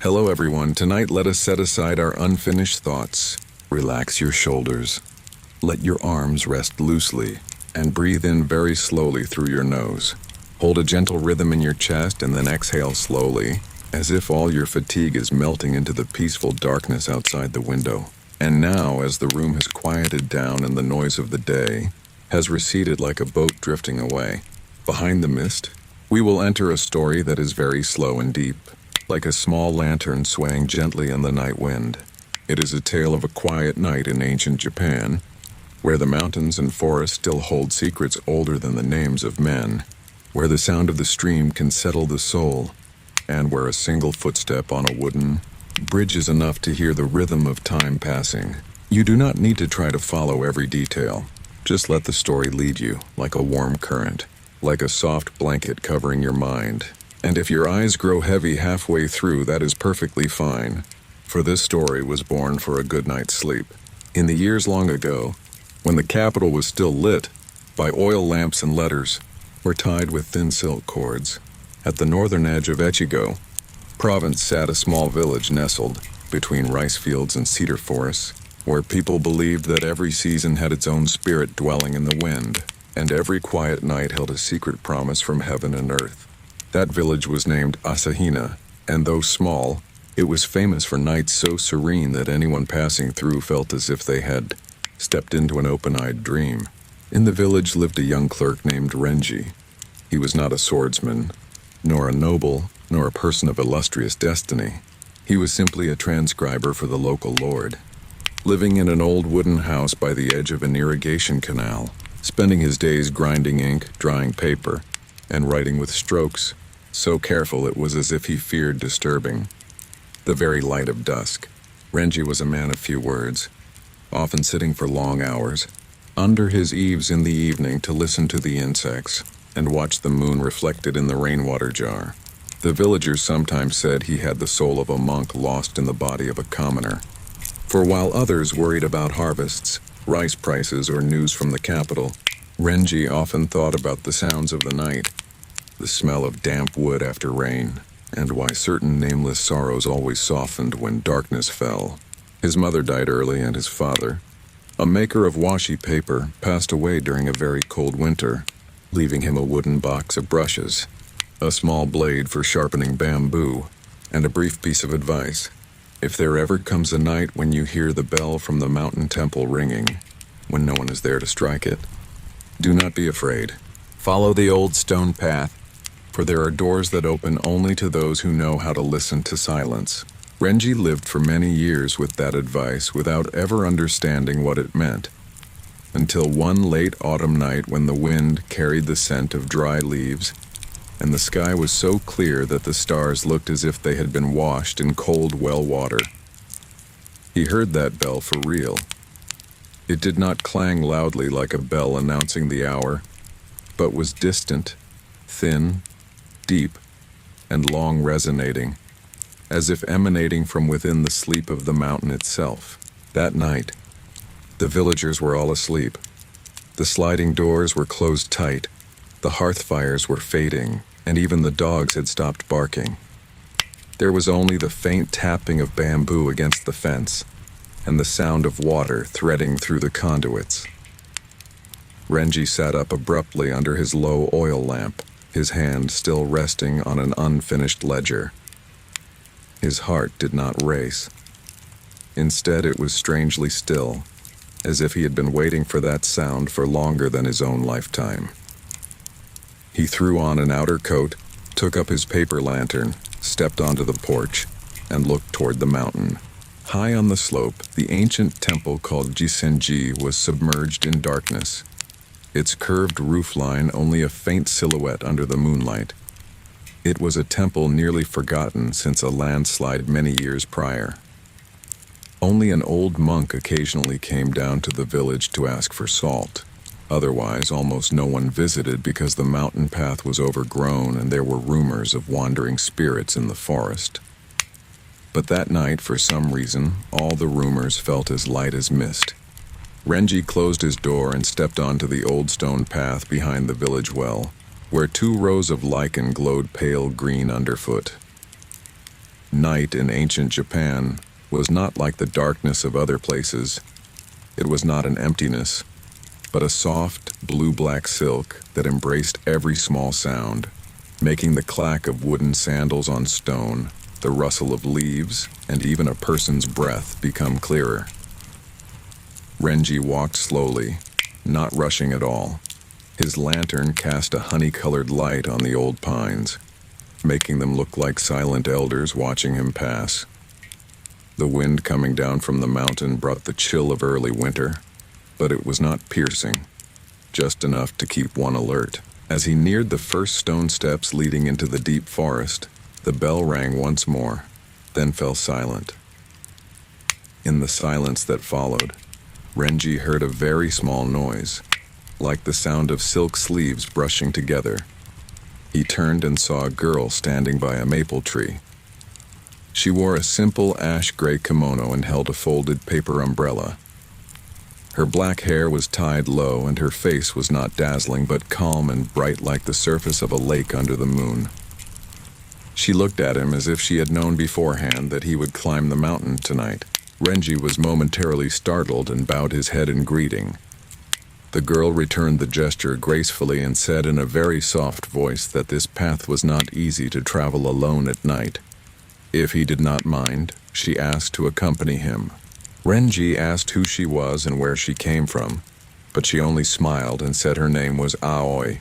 Hello everyone, tonight let us set aside our unfinished thoughts. Relax your shoulders. Let your arms rest loosely, and breathe in very slowly through your nose. Hold a gentle rhythm in your chest and then exhale slowly, as if all your fatigue is melting into the peaceful darkness outside the window. And now, as the room has quieted down and the noise of the day has receded like a boat drifting away, behind the mist, we will enter a story that is very slow and deep, like a small lantern swaying gently in the night wind. It is a tale of a quiet night in ancient Japan, where the mountains and forests still hold secrets older than the names of men, where the sound of the stream can settle the soul, and where a single footstep on a wooden bridge is enough to hear the rhythm of time passing. You do not need to try to follow every detail. Just let the story lead you, like a warm current, like a soft blanket covering your mind. And if your eyes grow heavy halfway through, that is perfectly fine, for this story was born for a good night's sleep. In the years long ago, when the capital was still lit by oil lamps and letters, were tied with thin silk cords, at the northern edge of Echigo province sat a small village nestled between rice fields and cedar forests, where people believed that every season had its own spirit dwelling in the wind, and every quiet night held a secret promise from heaven and earth. That village was named Asahina, and though small, it was famous for nights so serene that anyone passing through felt as if they had stepped into an open-eyed dream. In the village lived a young clerk named Renji. He was not a swordsman, nor a noble, nor a person of illustrious destiny. He was simply a transcriber for the local lord, living in an old wooden house by the edge of an irrigation canal, spending his days grinding ink, drying paper, and writing with strokes so careful it was as if he feared disturbing the very light of dusk. Renji was a man of few words, often sitting for long hours under his eaves in the evening to listen to the insects and watch the moon reflected in the rainwater jar. The villagers sometimes said he had the soul of a monk lost in the body of a commoner. For while others worried about harvests, rice prices, or news from the capital, Renji often thought about the sounds of the night, the smell of damp wood after rain, and why certain nameless sorrows always softened when darkness fell. His mother died early, and his father, a maker of washi paper, passed away during a very cold winter, leaving him a wooden box of brushes, a small blade for sharpening bamboo, and a brief piece of advice. If there ever comes a night when you hear the bell from the mountain temple ringing, when no one is there to strike it, do not be afraid. Follow the old stone path, for there are doors that open only to those who know how to listen to silence. Renji lived for many years with that advice without ever understanding what it meant, until one late autumn night when the wind carried the scent of dry leaves, and the sky was so clear that the stars looked as if they had been washed in cold well water. He heard that bell for real. It did not clang loudly like a bell announcing the hour, but was distant, thin, deep, and long resonating, as if emanating from within the sleep of the mountain itself. That night, the villagers were all asleep. The sliding doors were closed tight, the hearth fires were fading, and even the dogs had stopped barking. There was only the faint tapping of bamboo against the fence, and the sound of water threading through the conduits. Renji sat up abruptly under his low oil lamp, his hand still resting on an unfinished ledger. His heart did not race. Instead, it was strangely still, as if he had been waiting for that sound for longer than his own lifetime. He threw on an outer coat, took up his paper lantern, stepped onto the porch, and looked toward the mountain. High on the slope, the ancient temple called Jisenji was submerged in darkness, its curved roofline only a faint silhouette under the moonlight. It was a temple nearly forgotten since a landslide many years prior. Only an old monk occasionally came down to the village to ask for salt. Otherwise, almost no one visited because the mountain path was overgrown and there were rumors of wandering spirits in the forest. But that night, for some reason, all the rumors felt as light as mist. Renji closed his door and stepped onto the old stone path behind the village well, where 2 rows of lichen glowed pale green underfoot. Night in ancient Japan was not like the darkness of other places. It was not an emptiness, but a soft, blue-black silk that embraced every small sound, making the clack of wooden sandals on stone, the rustle of leaves, and even a person's breath become clearer. Renji walked slowly, not rushing at all. His lantern cast a honey-colored light on the old pines, making them look like silent elders watching him pass. The wind coming down from the mountain brought the chill of early winter, but it was not piercing, just enough to keep one alert. As he neared the first stone steps leading into the deep forest, the bell rang once more, then fell silent. In the silence that followed, Renji heard a very small noise, like the sound of silk sleeves brushing together. He turned and saw a girl standing by a maple tree. She wore a simple ash-gray kimono and held a folded paper umbrella. Her black hair was tied low and her face was not dazzling but calm and bright like the surface of a lake under the moon. She looked at him as if she had known beforehand that he would climb the mountain tonight. Renji was momentarily startled and bowed his head in greeting. The girl returned the gesture gracefully and said in a very soft voice that this path was not easy to travel alone at night. If he did not mind, she asked to accompany him. Renji asked who she was and where she came from, but she only smiled and said her name was Aoi,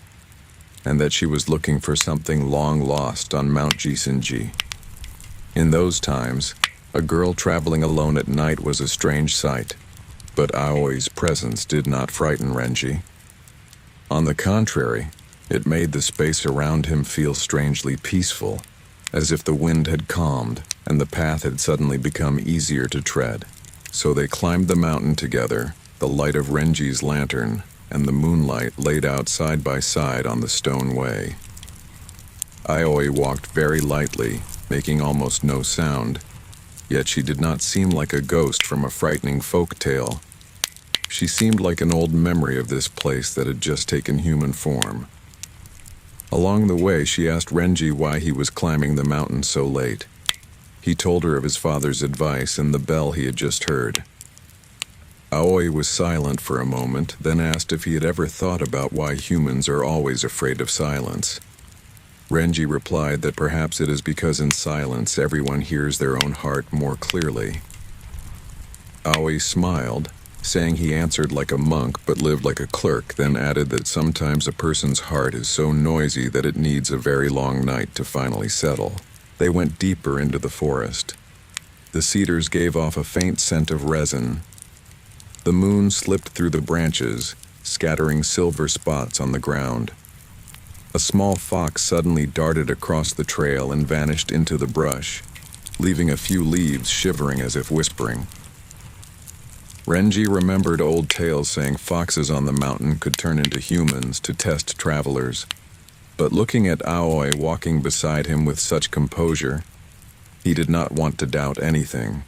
and that she was looking for something long lost on Mount Jisenji. In those times, a girl traveling alone at night was a strange sight. But Aoi's presence did not frighten Renji. On the contrary, it made the space around him feel strangely peaceful, as if the wind had calmed and the path had suddenly become easier to tread. So they climbed the mountain together, the light of Renji's lantern and the moonlight laid out side by side on the stone way. Aoi walked very lightly, making almost no sound. Yet she did not seem like a ghost from a frightening folk tale. She seemed like an old memory of this place that had just taken human form. Along the way, she asked Renji why he was climbing the mountain so late. He told her of his father's advice and the bell he had just heard. Aoi was silent for a moment, then asked if he had ever thought about why humans are always afraid of silence. Renji replied that perhaps it is because in silence everyone hears their own heart more clearly. Aoi smiled, saying he answered like a monk but lived like a clerk, then added that sometimes a person's heart is so noisy that it needs a very long night to finally settle. They went deeper into the forest. The cedars gave off a faint scent of resin. The moon slipped through the branches, scattering silver spots on the ground. A small fox suddenly darted across the trail and vanished into the brush, leaving a few leaves shivering as if whispering. Renji remembered old tales saying foxes on the mountain could turn into humans to test travelers, but looking at Aoi walking beside him with such composure, he did not want to doubt anything.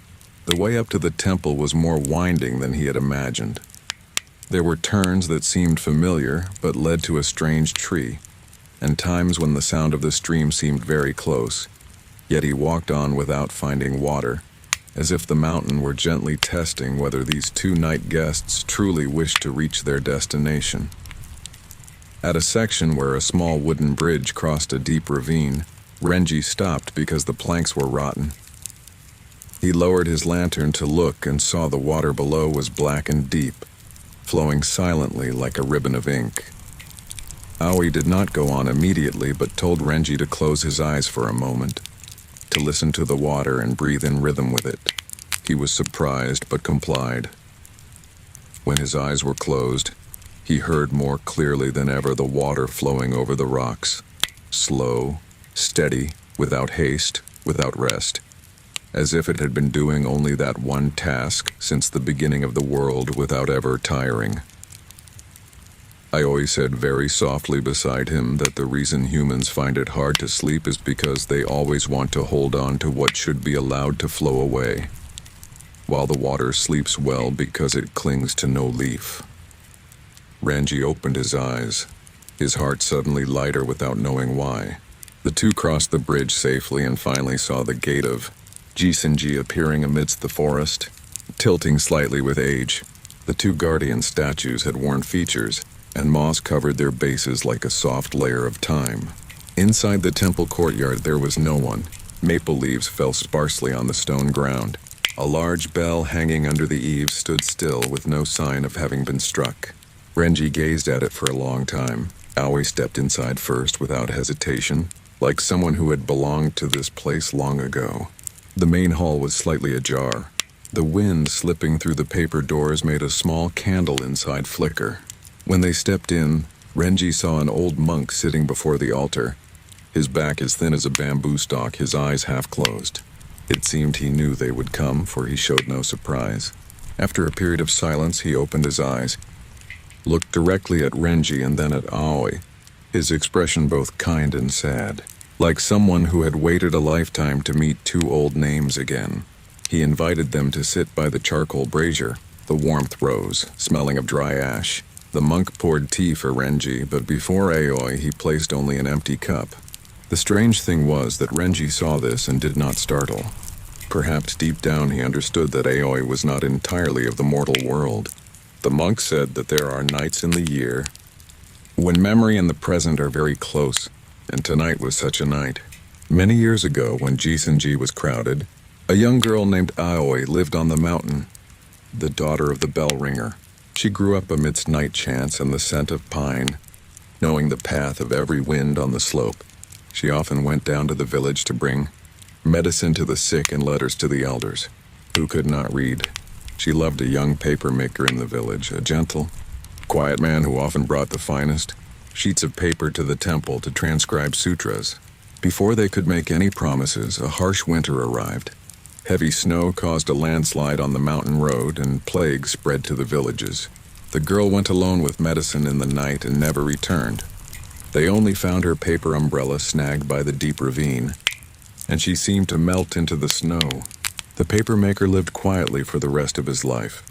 The way up to the temple was more winding than he had imagined. There were turns that seemed familiar but led to a strange tree, and times when the sound of the stream seemed very close, yet he walked on without finding water, as if the mountain were gently testing whether these two night guests truly wished to reach their destination. At a section where a small wooden bridge crossed a deep ravine, Renji stopped because the planks were rotten. He lowered his lantern to look and saw the water below was black and deep, flowing silently like a ribbon of ink. Aoi did not go on immediately, but told Renji to close his eyes for a moment, to listen to the water and breathe in rhythm with it. He was surprised, but complied. When his eyes were closed, he heard more clearly than ever the water flowing over the rocks, slow, steady, without haste, without rest, as if it had been doing only that one task since the beginning of the world without ever tiring. Aoi said very softly beside him that the reason humans find it hard to sleep is because they always want to hold on to what should be allowed to flow away, while the water sleeps well because it clings to no leaf. Renji opened his eyes, his heart suddenly lighter without knowing why. The two crossed the bridge safely and finally saw the gate of Jisenji appearing amidst the forest, tilting slightly with age. The two guardian statues had worn features, and moss covered their bases like a soft layer of time. Inside the temple courtyard there was no one. Maple leaves fell sparsely on the stone ground. A large bell hanging under the eaves stood still with no sign of having been struck. Renji gazed at it for a long time. Aoi stepped inside first without hesitation, like someone who had belonged to this place long ago. The main hall was slightly ajar. The wind slipping through the paper doors made a small candle inside flicker. When they stepped in, Renji saw an old monk sitting before the altar, his back as thin as a bamboo stalk, his eyes half closed. It seemed he knew they would come, for he showed no surprise. After a period of silence, he opened his eyes, looked directly at Renji and then at Aoi, his expression both kind and sad, like someone who had waited a lifetime to meet two old names again. He invited them to sit by the charcoal brazier. The warmth rose, smelling of dry ash. The monk poured tea for Renji, but before Aoi he placed only an empty cup. The strange thing was that Renji saw this and did not startle. Perhaps deep down he understood that Aoi was not entirely of the mortal world. The monk said that there are nights in the year when memory and the present are very close, and tonight was such a night. Many years ago, when Jisenji was crowded, a young girl named Aoi lived on the mountain, the daughter of the bell ringer. She grew up amidst night chants and the scent of pine, knowing the path of every wind on the slope. She often went down to the village to bring medicine to the sick and letters to the elders, who could not read. She loved a young paper maker in the village, a gentle, quiet man who often brought the finest sheets of paper to the temple to transcribe sutras. Before they could make any promises, a harsh winter arrived. Heavy snow caused a landslide on the mountain road, and plague spread to the villages. The girl went alone with medicine in the night and never returned. They only found her paper umbrella snagged by the deep ravine, and she seemed to melt into the snow. The papermaker lived quietly for the rest of his life,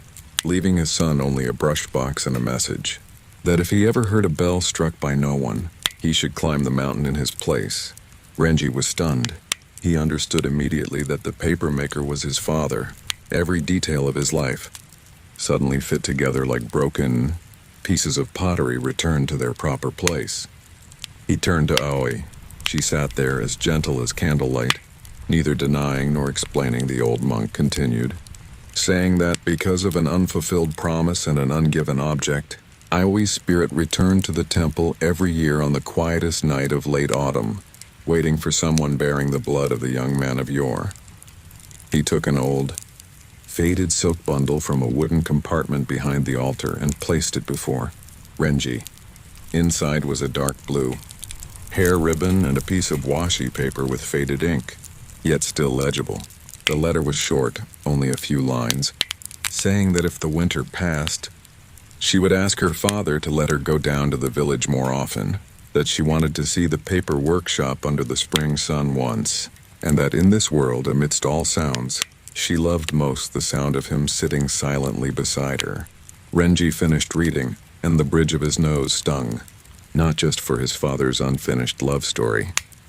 leaving his son only a brush box and a message, that if he ever heard a bell struck by no one, he should climb the mountain in his place. Renji was stunned. He understood immediately that the papermaker was his father. Every detail of his life suddenly fit together like broken pieces of pottery returned to their proper place. He turned to Aoi. She sat there as gentle as candlelight, neither denying nor explaining. The old monk continued, saying that because of an unfulfilled promise and an ungiven object, Aoi's spirit returned to the temple every year on the quietest night of late autumn, waiting for someone bearing the blood of the young man of yore. He took an old, faded silk bundle from a wooden compartment behind the altar and placed it before Renji. Inside was a dark blue hair ribbon and a piece of washi paper with faded ink, yet still legible. The letter was short, only a few lines, saying that if the winter passed, she would ask her father to let her go down to the village more often, that she wanted to see the paper workshop under the spring sun once, and that in this world, amidst all sounds, she loved most the sound of him sitting silently beside her. Renji finished reading, and the bridge of his nose stung, not just for his father's unfinished love story,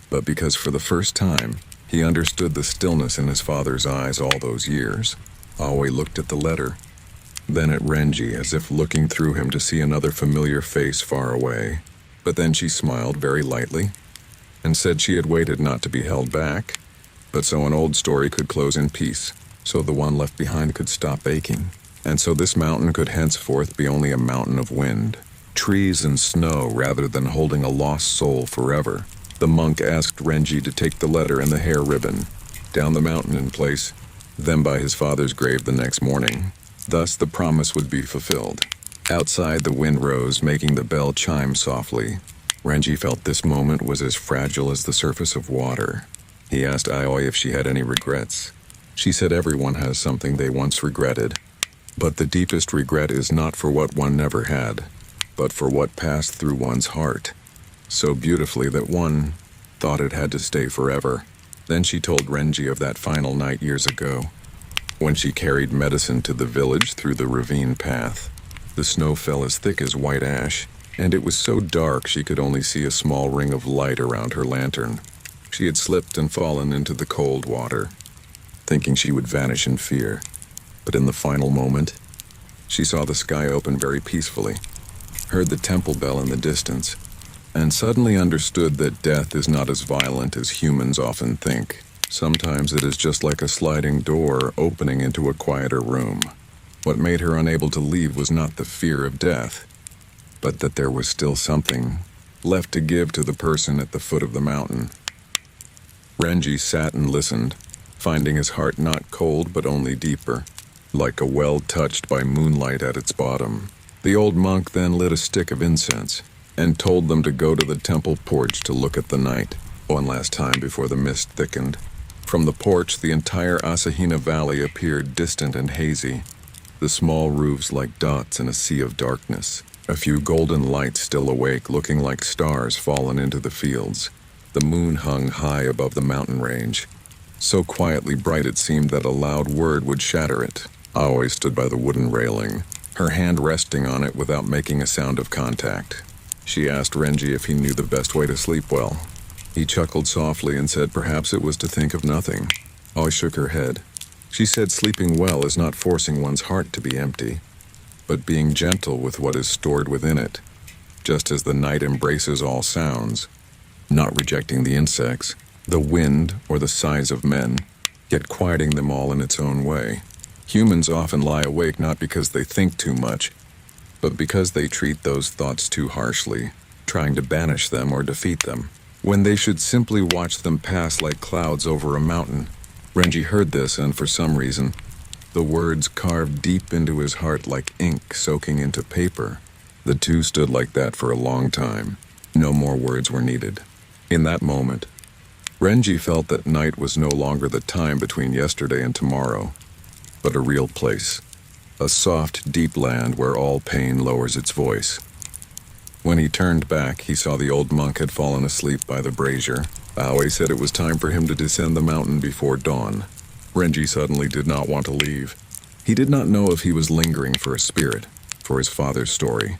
but because for the first time, he understood the stillness in his father's eyes all those years. Aoi looked at the letter, then at Renji as if looking through him to see another familiar face far away. But then she smiled very lightly and said she had waited not to be held back, but so an old story could close in peace, so the one left behind could stop aching, and so this mountain could henceforth be only a mountain of wind, trees and snow rather than holding a lost soul forever. The monk asked Renji to take the letter and the hair ribbon down the mountain and place them by his father's grave the next morning. Thus the promise would be fulfilled. Outside, the wind rose, making the bell chime softly. Renji felt this moment was as fragile as the surface of water. He asked Aoi if she had any regrets. She said everyone has something they once regretted, but the deepest regret is not for what one never had, but for what passed through one's heart, so beautifully that one thought it had to stay forever. Then she told Renji of that final night years ago, when she carried medicine to the village through the ravine path. The snow fell as thick as white ash, and it was so dark she could only see a small ring of light around her lantern. She had slipped and fallen into the cold water, thinking she would vanish in fear. But in the final moment, she saw the sky open very peacefully, heard the temple bell in the distance, and suddenly understood that death is not as violent as humans often think. Sometimes it is just like a sliding door opening into a quieter room. What made her unable to leave was not the fear of death, but that there was still something left to give to the person at the foot of the mountain. Renji sat and listened, finding his heart not cold but only deeper, like a well touched by moonlight at its bottom. The old monk then lit a stick of incense and told them to go to the temple porch to look at the night, one last time before the mist thickened. From the porch, the entire Asahina Valley appeared distant and hazy, the small roofs like dots in a sea of darkness. A few golden lights still awake, looking like stars fallen into the fields. The moon hung high above the mountain range, so quietly bright it seemed that a loud word would shatter it. Aoi stood by the wooden railing, her hand resting on it without making a sound of contact. She asked Renji if he knew the best way to sleep well. He chuckled softly and said perhaps it was to think of nothing. Aoi shook her head. She said sleeping well is not forcing one's heart to be empty, but being gentle with what is stored within it, just as the night embraces all sounds, not rejecting the insects, the wind, or the sighs of men, yet quieting them all in its own way. Humans often lie awake not because they think too much, but because they treat those thoughts too harshly, trying to banish them or defeat them, when they should simply watch them pass like clouds over a mountain. Renji heard this, and for some reason, the words carved deep into his heart like ink soaking into paper. The two stood like that for a long time. No more words were needed. In that moment, Renji felt that night was no longer the time between yesterday and tomorrow, but a real place, a soft, deep land where all pain lowers its voice. When he turned back, he saw the old monk had fallen asleep by the brazier. Aoi said it was time for him to descend the mountain before dawn. Renji suddenly did not want to leave. He did not know if he was lingering for a spirit, for his father's story,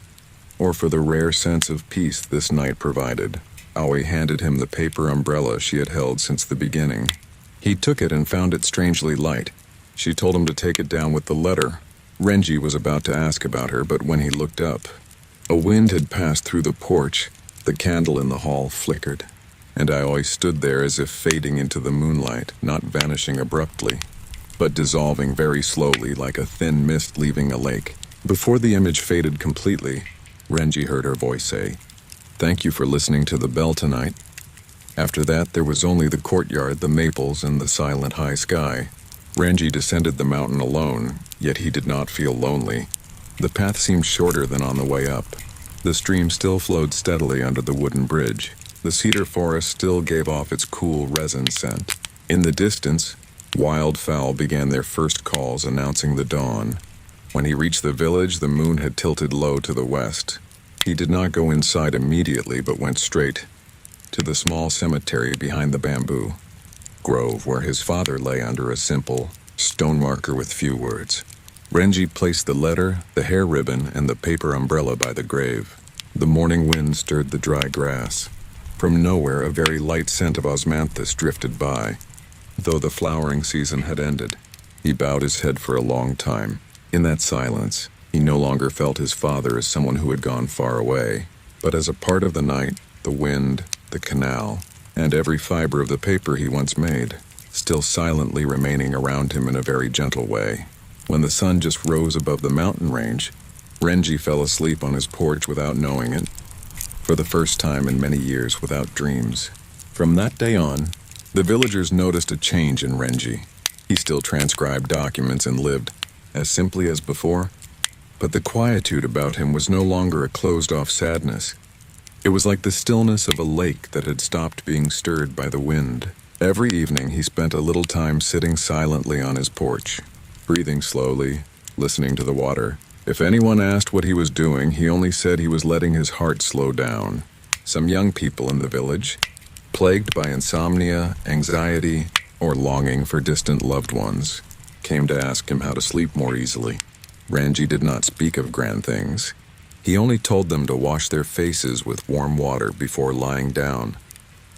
or for the rare sense of peace this night provided. Aoi handed him the paper umbrella she had held since the beginning. He took it and found it strangely light. She told him to take it down with the letter. Renji was about to ask about her, but when he looked up, a wind had passed through the porch, the candle in the hall flickered, and Aoi stood there as if fading into the moonlight, not vanishing abruptly, but dissolving very slowly like a thin mist leaving a lake. Before the image faded completely, Renji heard her voice say, "Thank you for listening to the bell tonight." After that, there was only the courtyard, the maples, and the silent high sky. Renji descended the mountain alone, yet he did not feel lonely. The path seemed shorter than on the way up. The stream still flowed steadily under the wooden bridge. The cedar forest still gave off its cool resin scent. In the distance, wildfowl began their first calls announcing the dawn. When he reached the village, the moon had tilted low to the west. He did not go inside immediately, but went straight to the small cemetery behind the bamboo grove where his father lay under a simple stone marker with few words. Renji placed the letter, the hair ribbon, and the paper umbrella by the grave. The morning wind stirred the dry grass. From nowhere, a very light scent of osmanthus drifted by, though the flowering season had ended. He bowed his head for a long time. In that silence, he no longer felt his father as someone who had gone far away, but as a part of the night, the wind, the canal, and every fiber of the paper he once made, still silently remaining around him in a very gentle way. When the sun just rose above the mountain range, Renji fell asleep on his porch without knowing it, for the first time in many years without dreams. From that day on, the villagers noticed a change in Renji. He still transcribed documents and lived as simply as before, but the quietude about him was no longer a closed-off sadness. It was like the stillness of a lake that had stopped being stirred by the wind. Every evening he spent a little time sitting silently on his porch, breathing slowly, listening to the water. If anyone asked what he was doing, he only said he was letting his heart slow down. Some young people in the village, plagued by insomnia, anxiety, or longing for distant loved ones, came to ask him how to sleep more easily. Renji did not speak of grand things. He only told them to wash their faces with warm water before lying down,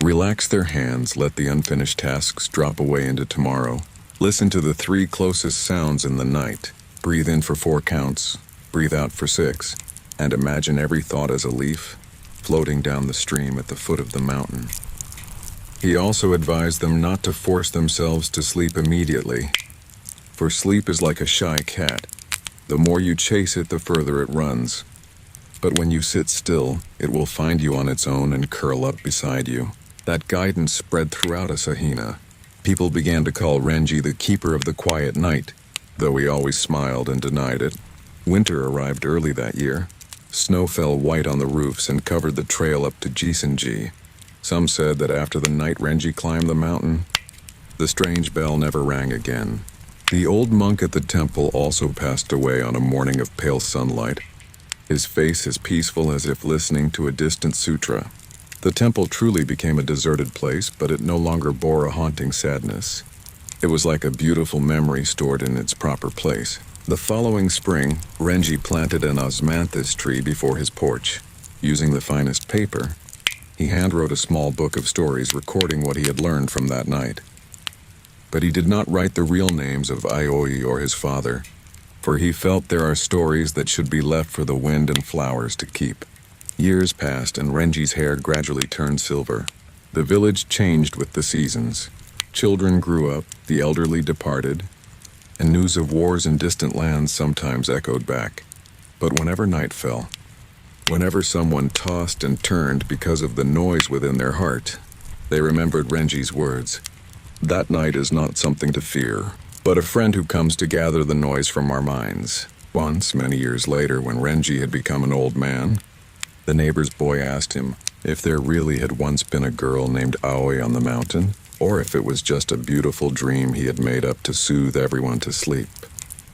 Relax their hands, let the unfinished tasks drop away into tomorrow. Listen to the 3 closest sounds in the night. Breathe in for 4 counts, breathe out for 6, and imagine every thought as a leaf floating down the stream at the foot of the mountain. He also advised them not to force themselves to sleep immediately, for sleep is like a shy cat. The more you chase it, the further it runs. But when you sit still, it will find you on its own and curl up beside you. That guidance spread throughout Asahina. People began to call Renji the keeper of the quiet night, though he always smiled and denied it. Winter arrived early that year. Snow fell white on the roofs and covered the trail up to Jisenji. Some said that after the night Renji climbed the mountain, the strange bell never rang again. The old monk at the temple also passed away on a morning of pale sunlight, his face as peaceful as if listening to a distant sutra. The temple truly became a deserted place, but it no longer bore a haunting sadness. It was like a beautiful memory stored in its proper place. The following spring, Renji planted an osmanthus tree before his porch. Using the finest paper, he handwrote a small book of stories recording what he had learned from that night. But he did not write the real names of Aoi or his father, for he felt there are stories that should be left for the wind and flowers to keep. Years passed and Renji's hair gradually turned silver. The village changed with the seasons. Children grew up, the elderly departed, and news of wars in distant lands sometimes echoed back. But whenever night fell, whenever someone tossed and turned because of the noise within their heart, they remembered Renji's words. That night is not something to fear, but a friend who comes to gather the noise from our minds. Once, many years later, when Renji had become an old man, the neighbor's boy asked him if there really had once been a girl named Aoi on the mountain, or if it was just a beautiful dream he had made up to soothe everyone to sleep.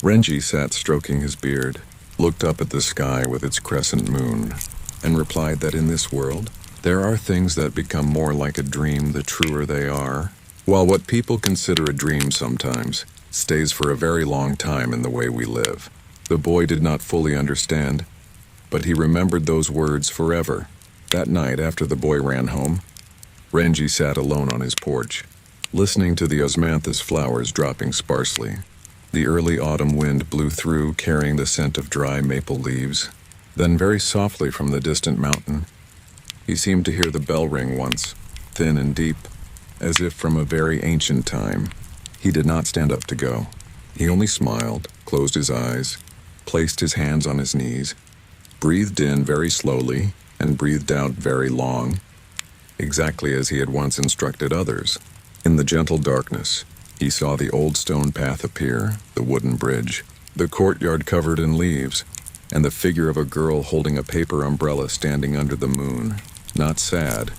Renji sat stroking his beard, looked up at the sky with its crescent moon, and replied that in this world, there are things that become more like a dream the truer they are, while what people consider a dream sometimes stays for a very long time in the way we live. The boy did not fully understand, but he remembered those words forever. That night, after the boy ran home, Renji sat alone on his porch, listening to the osmanthus flowers dropping sparsely. The early autumn wind blew through, carrying the scent of dry maple leaves. Then very softly from the distant mountain, he seemed to hear the bell ring once, thin and deep, as if from a very ancient time. He did not stand up to go. He only smiled, closed his eyes, placed his hands on his knees, breathed in very slowly, and breathed out very long, exactly as he had once instructed others. In the gentle darkness, he saw the old stone path appear, the wooden bridge, the courtyard covered in leaves, and the figure of a girl holding a paper umbrella standing under the moon. Not sad,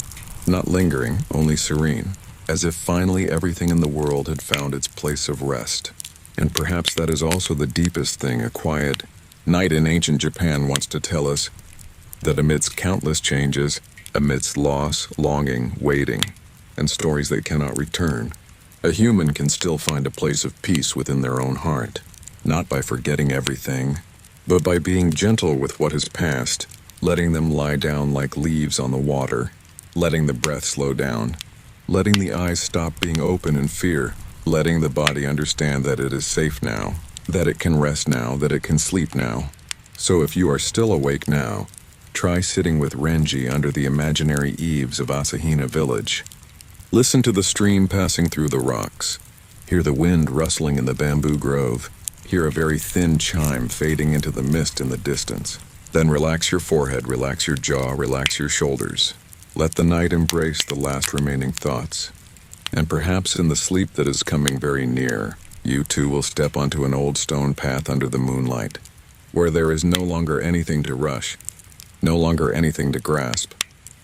not lingering, only serene, as if finally everything in the world had found its place of rest. And perhaps that is also the deepest thing a quiet night in ancient Japan wants to tell us, that amidst countless changes, amidst loss, longing, waiting, and stories that cannot return, a human can still find a place of peace within their own heart, not by forgetting everything, but by being gentle with what has passed, letting them lie down like leaves on the water, letting the breath slow down, letting the eyes stop being open in fear, letting the body understand that it is safe now, that it can rest now, that it can sleep now. So if you are still awake now, try sitting with Renji under the imaginary eaves of Asahina village. Listen to the stream passing through the rocks. Hear the wind rustling in the bamboo grove. Hear a very thin chime fading into the mist in the distance. Then relax your forehead, relax your jaw, relax your shoulders. Let the night embrace the last remaining thoughts. And perhaps in the sleep that is coming very near, you too will step onto an old stone path under the moonlight, where there is no longer anything to rush, no longer anything to grasp,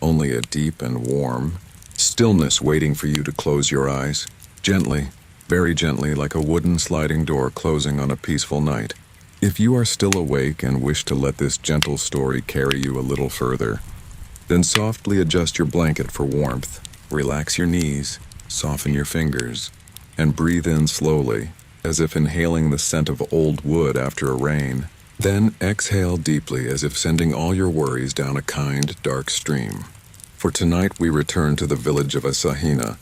only a deep and warm stillness waiting for you to close your eyes, gently, very gently, like a wooden sliding door closing on a peaceful night. If you are still awake and wish to let this gentle story carry you a little further, then softly adjust your blanket for warmth, relax your knees, soften your fingers, and breathe in slowly, as if inhaling the scent of old wood after a rain. Then exhale deeply as if sending all your worries down a kind, dark stream. For tonight we return to the village of Asahina,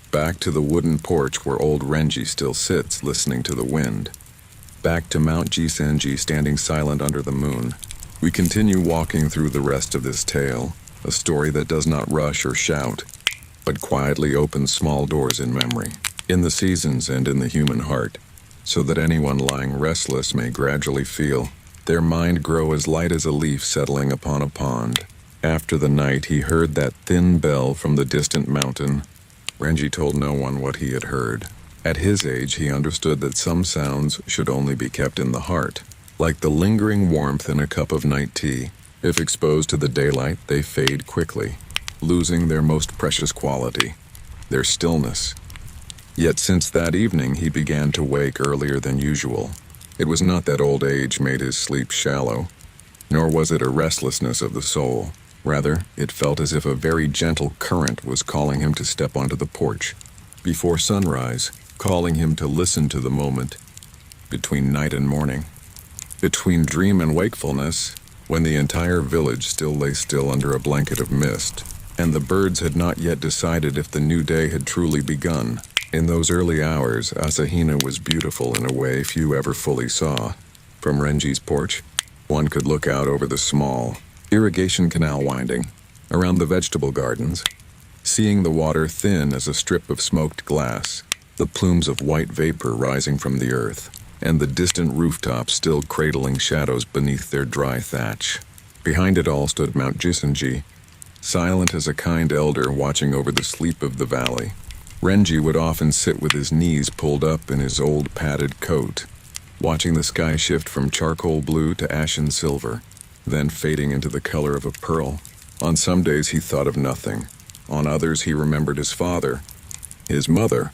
back to the wooden porch where old Renji still sits listening to the wind, back to Mount Jisenji standing silent under the moon. We continue walking through the rest of this tale, a story that does not rush or shout, but quietly opens small doors in memory, in the seasons and in the human heart, so that anyone lying restless may gradually feel their mind grow as light as a leaf settling upon a pond. After the night he heard that thin bell from the distant mountain, Renji told no one what he had heard. At his age he understood that some sounds should only be kept in the heart, like the lingering warmth in a cup of night tea. If exposed to the daylight, they fade quickly, losing their most precious quality, their stillness. Yet since that evening he began to wake earlier than usual. It was not that old age made his sleep shallow, nor was it a restlessness of the soul. Rather, it felt as if a very gentle current was calling him to step onto the porch before sunrise, calling him to listen to the moment between night and morning, between dream and wakefulness, when the entire village still lay still under a blanket of mist, and the birds had not yet decided if the new day had truly begun. In those early hours, Asahina was beautiful in a way few ever fully saw. From Renji's porch, one could look out over the small irrigation canal winding around the vegetable gardens, seeing the water thin as a strip of smoked glass, the plumes of white vapor rising from the earth, and the distant rooftops still cradling shadows beneath their dry thatch. Behind it all stood Mount Jisenji, silent as a kind elder watching over the sleep of the valley. Renji would often sit with his knees pulled up in his old padded coat, watching the sky shift from charcoal blue to ashen silver, then fading into the color of a pearl. On some days he thought of nothing. On others he remembered his father, his mother,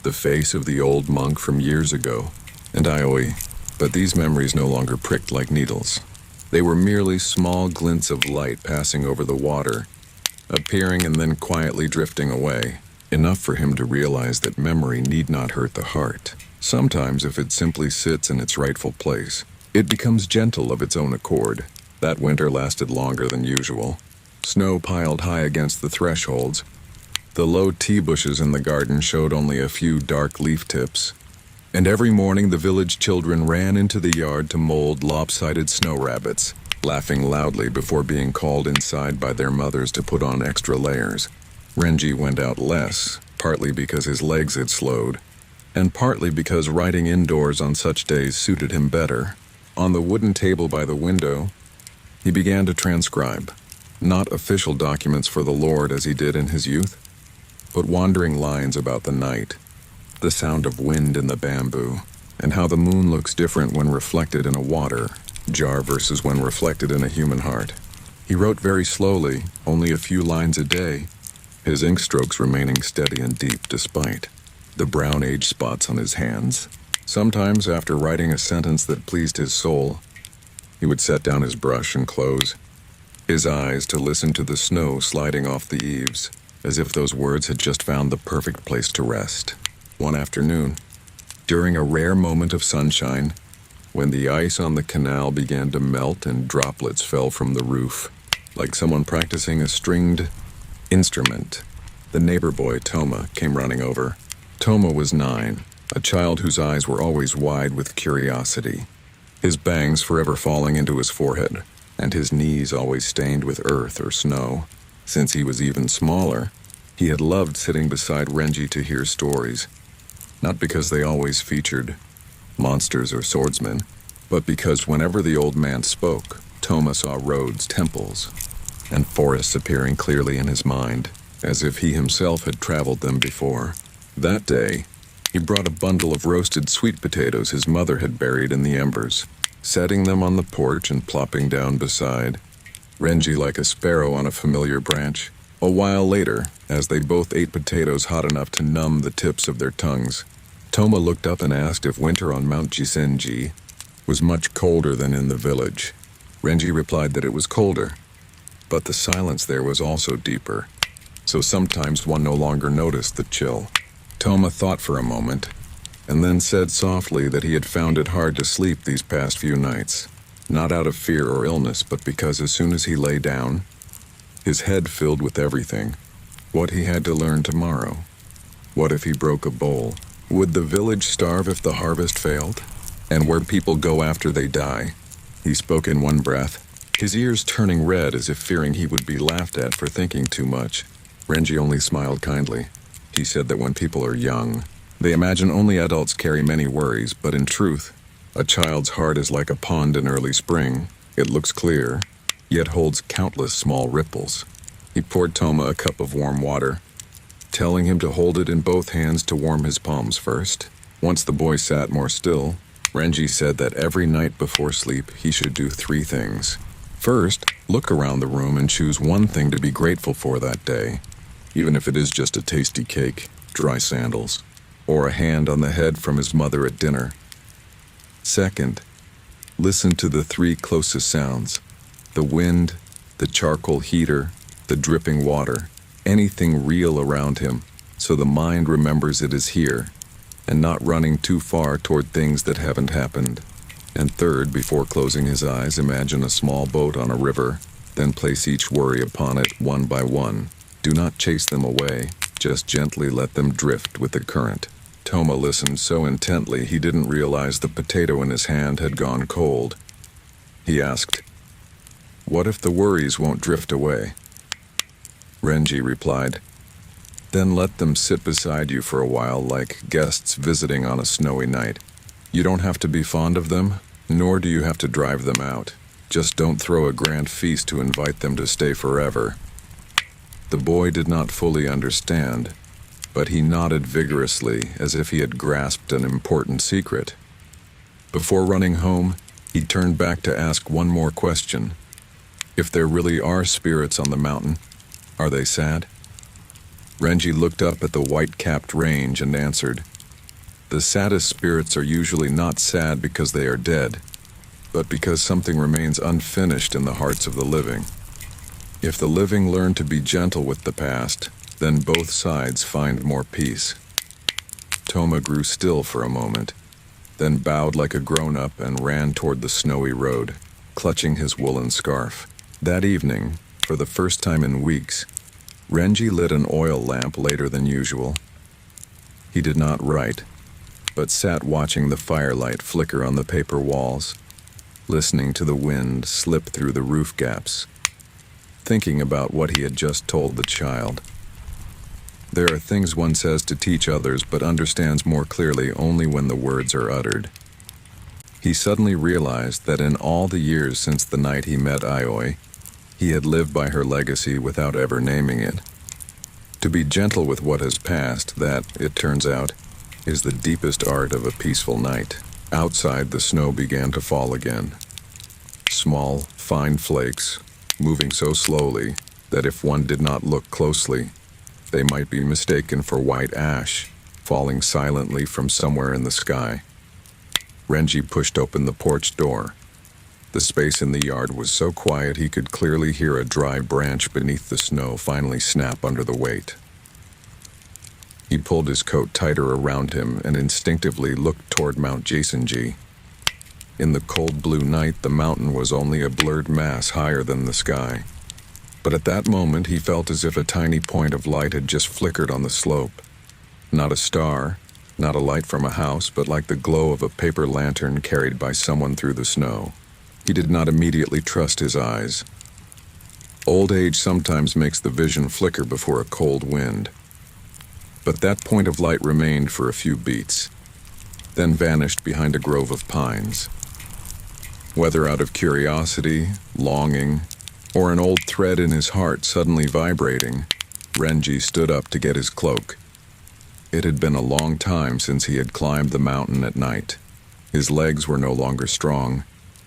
the face of the old monk from years ago, and Aioi. But these memories no longer pricked like needles. They were merely small glints of light passing over the water, appearing and then quietly drifting away, enough for him to realize that memory need not hurt the heart. Sometimes, if it simply sits in its rightful place, it becomes gentle of its own accord. That winter lasted longer than usual. Snow piled high against the thresholds. The low tea bushes in the garden showed only a few dark leaf tips, and every morning the village children ran into the yard to mold lopsided snow rabbits, laughing loudly before being called inside by their mothers to put on extra layers. Renji went out less, partly because his legs had slowed, and partly because riding indoors on such days suited him better. On the wooden table by the window, he began to transcribe, not official documents for the Lord as he did in his youth, but wandering lines about the night, the sound of wind in the bamboo, and how the moon looks different when reflected in a water jar versus when reflected in a human heart. He wrote very slowly, only a few lines a day, his ink strokes remaining steady and deep despite the brown age spots on his hands. Sometimes, after writing a sentence that pleased his soul, he would set down his brush and close his eyes to listen to the snow sliding off the eaves, as if those words had just found the perfect place to rest. One afternoon, during a rare moment of sunshine, when the ice on the canal began to melt and droplets fell from the roof, like someone practicing a stringed instrument, the neighbor boy, Toma, came running over. Toma was 9, a child whose eyes were always wide with curiosity, his bangs forever falling into his forehead, and his knees always stained with earth or snow. Since he was even smaller, he had loved sitting beside Renji to hear stories, not because they always featured monsters or swordsmen, but because whenever the old man spoke, Toma saw roads, temples, and forests appearing clearly in his mind, as if he himself had traveled them before. That day, he brought a bundle of roasted sweet potatoes his mother had buried in the embers, setting them on the porch and plopping down beside Renji like a sparrow on a familiar branch. A while later, as they both ate potatoes hot enough to numb the tips of their tongues, Toma looked up and asked if winter on Mount Jisenji was much colder than in the village. Renji replied that it was colder, but the silence there was also deeper, so sometimes one no longer noticed the chill. Toma thought for a moment, and then said softly that he had found it hard to sleep these past few nights, not out of fear or illness, but because as soon as he lay down, his head filled with everything. What he had to learn tomorrow. What if he broke a bowl? Would the village starve if the harvest failed? And where people go after they die? He spoke in one breath, his ears turning red as if fearing he would be laughed at for thinking too much. Renji only smiled kindly. He said that when people are young, they imagine only adults carry many worries, but in truth, a child's heart is like a pond in early spring. It looks clear, yet holds countless small ripples. He poured Toma a cup of warm water, telling him to hold it in both hands to warm his palms first. Once the boy sat more still, Renji said that every night before sleep he should do 3 things. First, look around the room and choose one thing to be grateful for that day, even if it is just a tasty cake, dry sandals, or a hand on the head from his mother at dinner. Second, listen to the 3 closest sounds: the wind, the charcoal heater, the dripping water, anything real around him, so the mind remembers it is here, and not running too far toward things that haven't happened. And third, before closing his eyes, imagine a small boat on a river, then place each worry upon it one by one. Do not chase them away, just gently let them drift with the current. Toma listened so intently he didn't realize the potato in his hand had gone cold. He asked, "What if the worries won't drift away?" Renji replied, "Then let them sit beside you for a while like guests visiting on a snowy night. You don't have to be fond of them, nor do you have to drive them out. Just don't throw a grand feast to invite them to stay forever." The boy did not fully understand, but he nodded vigorously as if he had grasped an important secret. Before running home, he turned back to ask one more question. If there really are spirits on the mountain, are they sad? Renji looked up at the white-capped range and answered, "The saddest spirits are usually not sad because they are dead, but because something remains unfinished in the hearts of the living. If the living learn to be gentle with the past, then both sides find more peace." Toma grew still for a moment, then bowed like a grown-up and ran toward the snowy road, clutching his woolen scarf. That evening, for the first time in weeks, Renji lit an oil lamp later than usual. He did not write, but sat watching the firelight flicker on the paper walls, listening to the wind slip through the roof gaps, thinking about what he had just told the child. There are things one says to teach others but understands more clearly only when the words are uttered. He suddenly realized that in all the years since the night he met Aioi, he had lived by her legacy without ever naming it. To be gentle with what has passed, that, it turns out, is the deepest art of a peaceful night. Outside, the snow began to fall again. Small, fine flakes, moving so slowly that if one did not look closely, they might be mistaken for white ash, falling silently from somewhere in the sky. Renji pushed open the porch door. The space in the yard was so quiet he could clearly hear a dry branch beneath the snow finally snap under the weight. He pulled his coat tighter around him and instinctively looked toward Mount Jasenji. In the cold blue night, the mountain was only a blurred mass higher than the sky. But at that moment, he felt as if a tiny point of light had just flickered on the slope. Not a star, not a light from a house, but like the glow of a paper lantern carried by someone through the snow. He did not immediately trust his eyes. Old age sometimes makes the vision flicker before a cold wind. But that point of light remained for a few beats, then vanished behind a grove of pines. Whether out of curiosity, longing, or an old thread in his heart suddenly vibrating, Renji stood up to get his cloak. It had been a long time since he had climbed the mountain at night. His legs were no longer strong,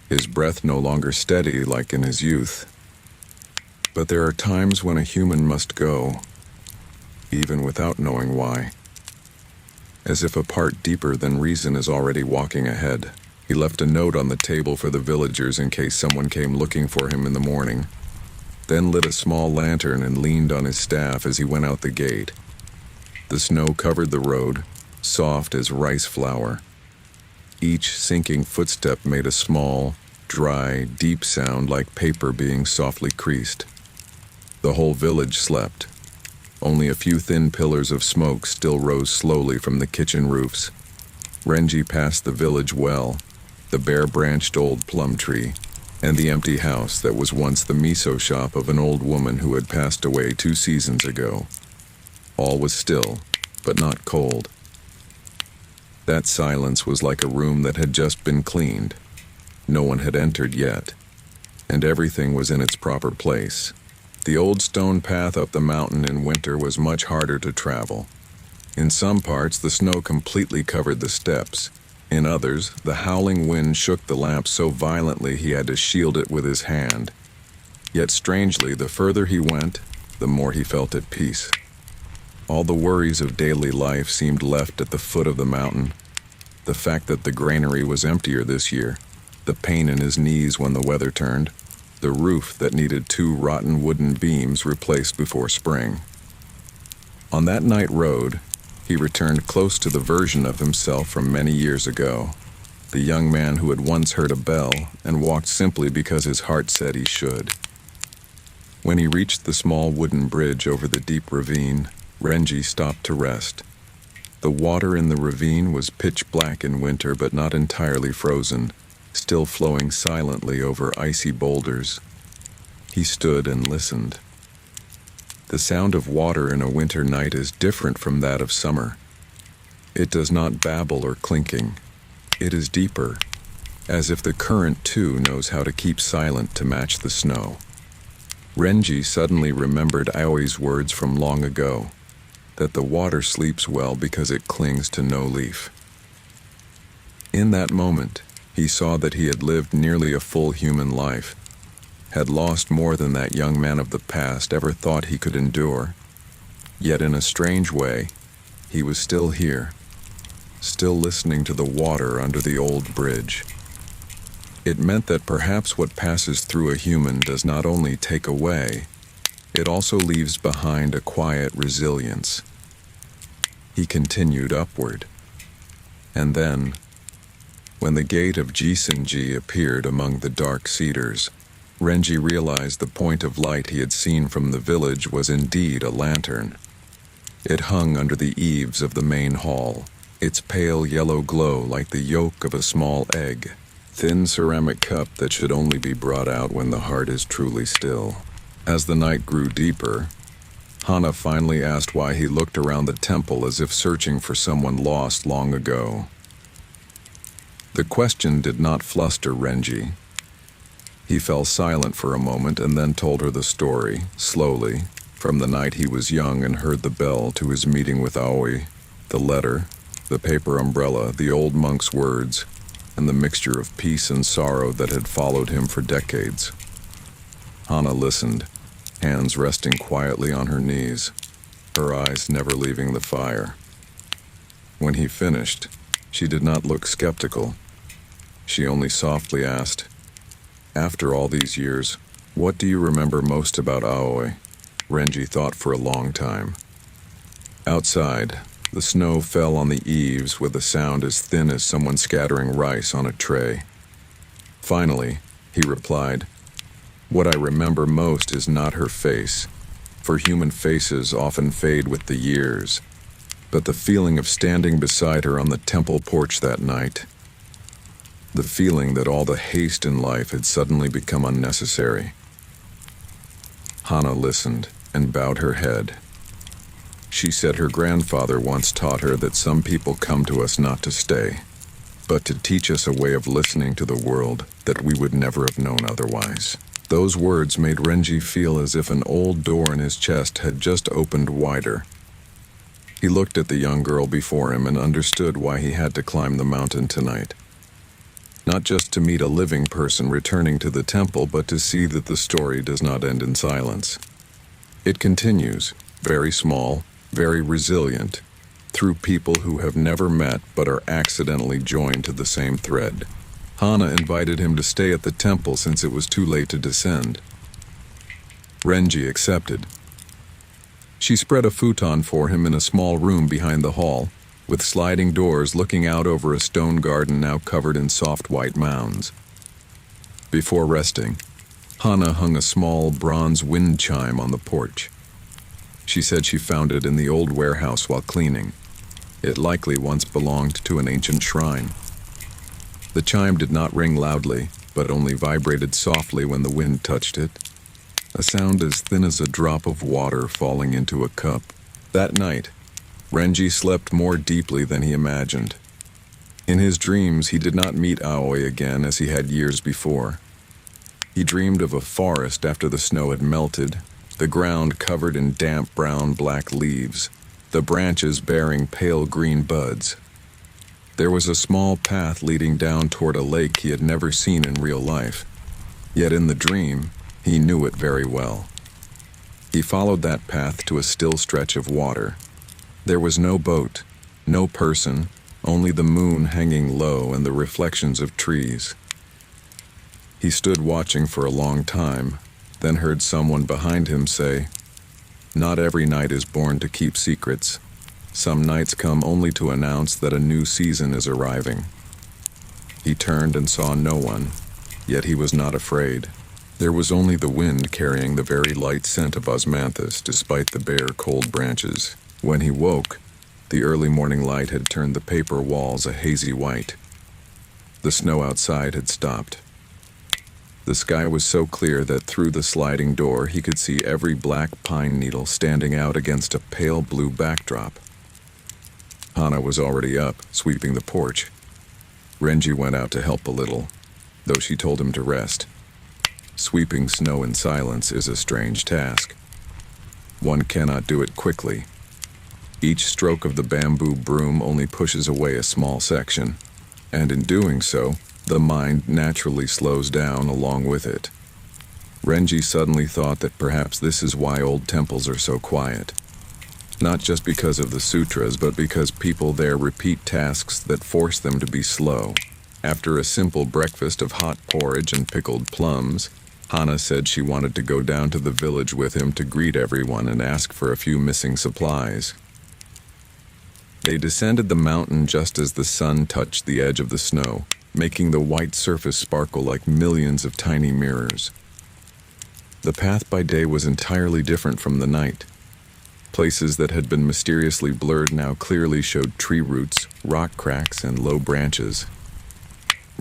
his breath no longer steady like in his youth. But there are times when a human must go, even without knowing why. As if a part deeper than reason is already walking ahead. He left a note on the table for the villagers in case someone came looking for him in the morning, then lit a small lantern and leaned on his staff as he went out the gate. The snow covered the road, soft as rice flour. Each sinking footstep made a small, dry, deep sound like paper being softly creased. The whole village slept. Only a few thin pillars of smoke still rose slowly from the kitchen roofs. Renji passed the village well, the bare-branched old plum tree, and the empty house that was once the miso shop of an old woman who had passed away 2 seasons ago. All was still, but not cold. That silence was like a room that had just been cleaned. No one had entered yet, and everything was in its proper place. The old stone path up the mountain in winter was much harder to travel. In some parts, the snow completely covered the steps. In others, the howling wind shook the lamp so violently he had to shield it with his hand. Yet strangely, the further he went, the more he felt at peace. All the worries of daily life seemed left at the foot of the mountain. The fact that the granary was emptier this year, the pain in his knees when the weather turned, the roof that needed 2 rotten wooden beams replaced before spring. On that night road, he returned close to the version of himself from many years ago, the young man who had once heard a bell and walked simply because his heart said he should. When he reached the small wooden bridge over the deep ravine, Renji stopped to rest. The water in the ravine was pitch black in winter but not entirely frozen, still flowing silently over icy boulders. He stood and listened. The sound of water in a winter night is different from that of summer. It does not babble or clinking. It is deeper, as if the current too knows how to keep silent to match the snow. Renji suddenly remembered Aoi's words from long ago, that the water sleeps well because it clings to no leaf. In that moment, he saw that he had lived nearly a full human life, had lost more than that young man of the past ever thought he could endure. Yet in a strange way, he was still here, still listening to the water under the old bridge. It meant that perhaps what passes through a human does not only take away, it also leaves behind a quiet resilience. He continued upward. And then, when the gate of Jisenji appeared among the dark cedars, Renji realized the point of light he had seen from the village was indeed a lantern. It hung under the eaves of the main hall, its pale yellow glow like the yolk of a small egg, thin ceramic cup that should only be brought out when the heart is truly still. As the night grew deeper, Hana finally asked why he looked around the temple as if searching for someone lost long ago. The question did not fluster Renji. He fell silent for a moment and then told her the story, slowly, from the night he was young and heard the bell to his meeting with Aoi, the letter, the paper umbrella, the old monk's words, and the mixture of peace and sorrow that had followed him for decades. Hana listened, hands resting quietly on her knees, her eyes never leaving the fire. When he finished, she did not look skeptical. She only softly asked, "After all these years, what do you remember most about Aoi?" Renji thought for a long time. Outside, the snow fell on the eaves with a sound as thin as someone scattering rice on a tray. Finally, he replied, "What I remember most is not her face, for human faces often fade with the years, but the feeling of standing beside her on the temple porch that night. The feeling that all the haste in life had suddenly become unnecessary." Hana listened and bowed her head. She said her grandfather once taught her that some people come to us not to stay, but to teach us a way of listening to the world that we would never have known otherwise. Those words made Renji feel as if an old door in his chest had just opened wider. He looked at the young girl before him and understood why he had to climb the mountain tonight. Not just to meet a living person returning to the temple, but to see that the story does not end in silence. It continues, very small, very resilient, through people who have never met but are accidentally joined to the same thread. Hana invited him to stay at the temple since it was too late to descend. Renji accepted. She spread a futon for him in a small room behind the hall, with sliding doors looking out over a stone garden now covered in soft white mounds. Before resting, Hana hung a small bronze wind chime on the porch. She said she found it in the old warehouse while cleaning. It likely once belonged to an ancient shrine. The chime did not ring loudly, but only vibrated softly when the wind touched it, a sound as thin as a drop of water falling into a cup. That night, Renji slept more deeply than he imagined. In his dreams, he did not meet Aoi again as he had years before. He dreamed of a forest after the snow had melted, the ground covered in damp brown-black leaves, the branches bearing pale green buds. There was a small path leading down toward a lake he had never seen in real life. Yet in the dream, he knew it very well. He followed that path to a still stretch of water. There was no boat, no person, only the moon hanging low and the reflections of trees. He stood watching for a long time, then heard someone behind him say, "Not every night is born to keep secrets. Some nights come only to announce that a new season is arriving." He turned and saw no one, yet he was not afraid. There was only the wind carrying the very light scent of osmanthus despite the bare, cold branches. When he woke, the early morning light had turned the paper walls a hazy white. The snow outside had stopped. The sky was so clear that through the sliding door he could see every black pine needle standing out against a pale blue backdrop. Hana was already up, sweeping the porch. Renji went out to help a little, though she told him to rest. Sweeping snow in silence is a strange task. One cannot do it quickly. Each stroke of the bamboo broom only pushes away a small section, and in doing so, the mind naturally slows down along with it. Renji suddenly thought that perhaps this is why old temples are so quiet. Not just because of the sutras, but because people there repeat tasks that force them to be slow. After a simple breakfast of hot porridge and pickled plums, Hana said she wanted to go down to the village with him to greet everyone and ask for a few missing supplies. They descended the mountain just as the sun touched the edge of the snow, making the white surface sparkle like millions of tiny mirrors. The path by day was entirely different from the night. Places that had been mysteriously blurred now clearly showed tree roots, rock cracks, and low branches.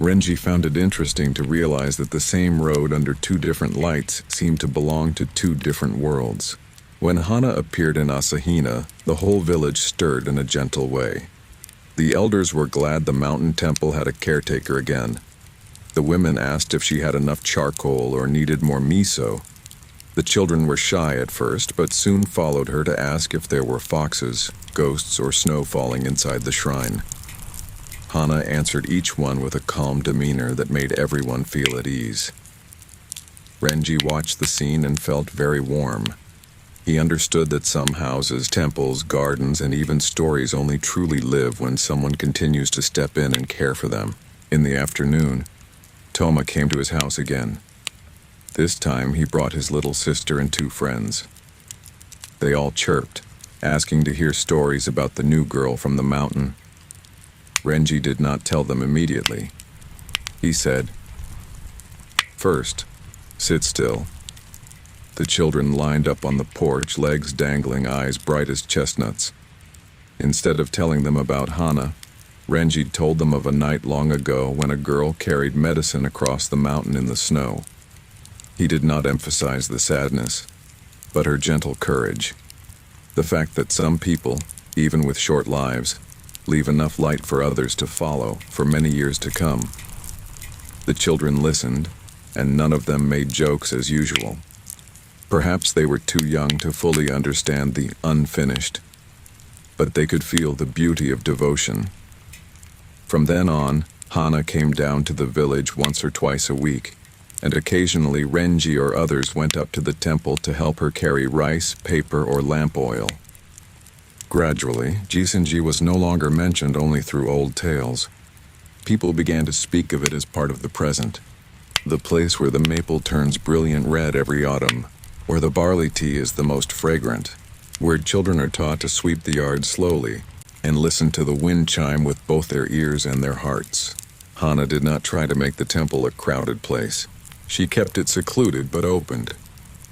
Renji found it interesting to realize that the same road under two different lights seemed to belong to two different worlds. When Hana appeared in Asahina, the whole village stirred in a gentle way. The elders were glad the mountain temple had a caretaker again. The women asked if she had enough charcoal or needed more miso. The children were shy at first, but soon followed her to ask if there were foxes, ghosts, or snow falling inside the shrine. Hana answered each one with a calm demeanor that made everyone feel at ease. Renji watched the scene and felt very warm. He understood that some houses, temples, gardens, and even stories only truly live when someone continues to step in and care for them. In the afternoon, Toma came to his house again. This time he brought his little sister and two friends. They all chirped, asking to hear stories about the new girl from the mountain. Renji did not tell them immediately. He said, "First, sit still." The children lined up on the porch, legs dangling, eyes bright as chestnuts. Instead of telling them about Hana, Renji told them of a night long ago when a girl carried medicine across the mountain in the snow. He did not emphasize the sadness, but her gentle courage. The fact that some people, even with short lives, leave enough light for others to follow for many years to come. The children listened, and none of them made jokes as usual. Perhaps they were too young to fully understand the unfinished, but they could feel the beauty of devotion. From then on, Hana came down to the village once or twice a week, and occasionally Renji or others went up to the temple to help her carry rice, paper, or lamp oil. Gradually, Jisenji was no longer mentioned only through old tales. People began to speak of it as part of the present. The place where the maple turns brilliant red every autumn, where the barley tea is the most fragrant, where children are taught to sweep the yard slowly and listen to the wind chime with both their ears and their hearts. Hana did not try to make the temple a crowded place. She kept it secluded but opened,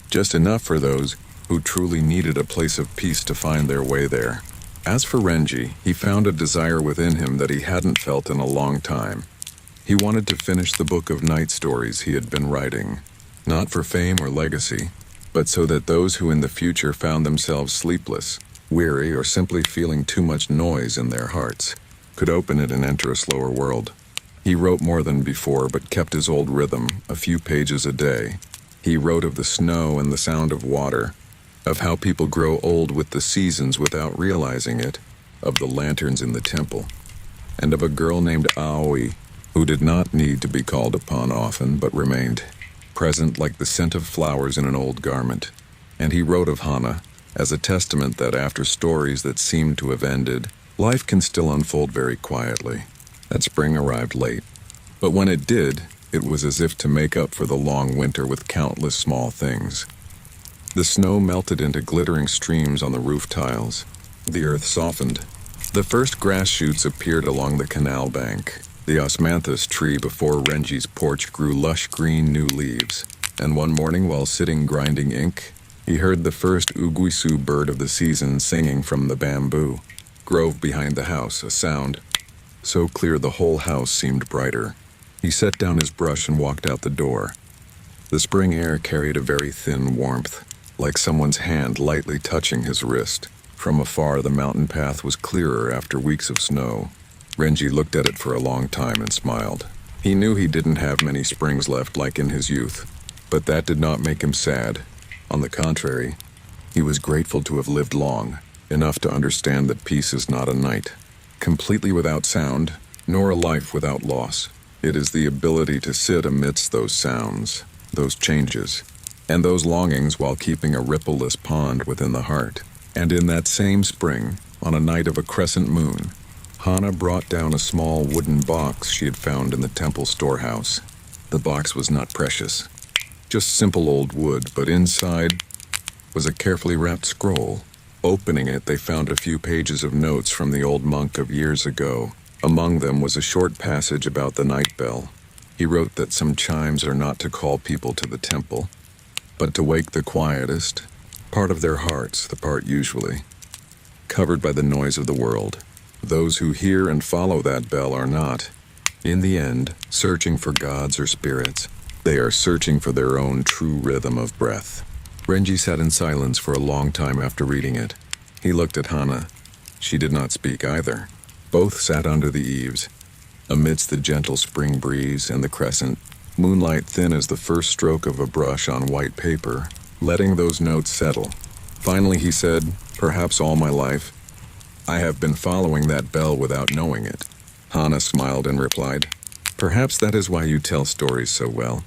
just enough for those who truly needed a place of peace to find their way there. As for Renji, he found a desire within him that he hadn't felt in a long time. He wanted to finish the book of night stories he had been writing, not for fame or legacy, but so that those who in the future found themselves sleepless, weary, or simply feeling too much noise in their hearts could open it and enter a slower world. He wrote more than before, but kept his old rhythm, a few pages a day. He wrote of the snow and the sound of water, of how people grow old with the seasons without realizing it, of the lanterns in the temple, and of a girl named Aoi, who did not need to be called upon often, but remained present like the scent of flowers in an old garment. And he wrote of Hana as a testament that after stories that seemed to have ended, life can still unfold very quietly. That spring arrived late, but when it did, it was as if to make up for the long winter with countless small things. The snow melted into glittering streams on the roof tiles. The earth softened. The first grass shoots appeared along the canal bank. The osmanthus tree before Renji's porch grew lush green new leaves, and one morning while sitting grinding ink, he heard the first uguisu bird of the season singing from the bamboo grove behind the house, a sound so clear the whole house seemed brighter. He set down his brush and walked out the door. The spring air carried a very thin warmth, like someone's hand lightly touching his wrist. From afar, the mountain path was clearer after weeks of snow. Renji looked at it for a long time and smiled. He knew he didn't have many springs left like in his youth, but that did not make him sad. On the contrary, he was grateful to have lived long, enough to understand that peace is not a night completely without sound, nor a life without loss. It is the ability to sit amidst those sounds, those changes, and those longings while keeping a rippleless pond within the heart. And in that same spring, on a night of a crescent moon, Hana brought down a small wooden box she had found in the temple storehouse. The box was not precious, just simple old wood, but inside was a carefully wrapped scroll. Opening it, they found a few pages of notes from the old monk of years ago. Among them was a short passage about the night bell. He wrote that some chimes are not to call people to the temple, but to wake the quietest part of their hearts, the part usually covered by the noise of the world. Those who hear and follow that bell are not, in the end, searching for gods or spirits. They are searching for their own true rhythm of breath. Renji sat in silence for a long time after reading it. He looked at Hana. She did not speak either. Both sat under the eaves, amidst the gentle spring breeze and the crescent, moonlight thin as the first stroke of a brush on white paper, letting those notes settle. Finally he said, "Perhaps all my life, I have been following that bell without knowing it." Hana smiled and replied, "Perhaps that is why you tell stories so well.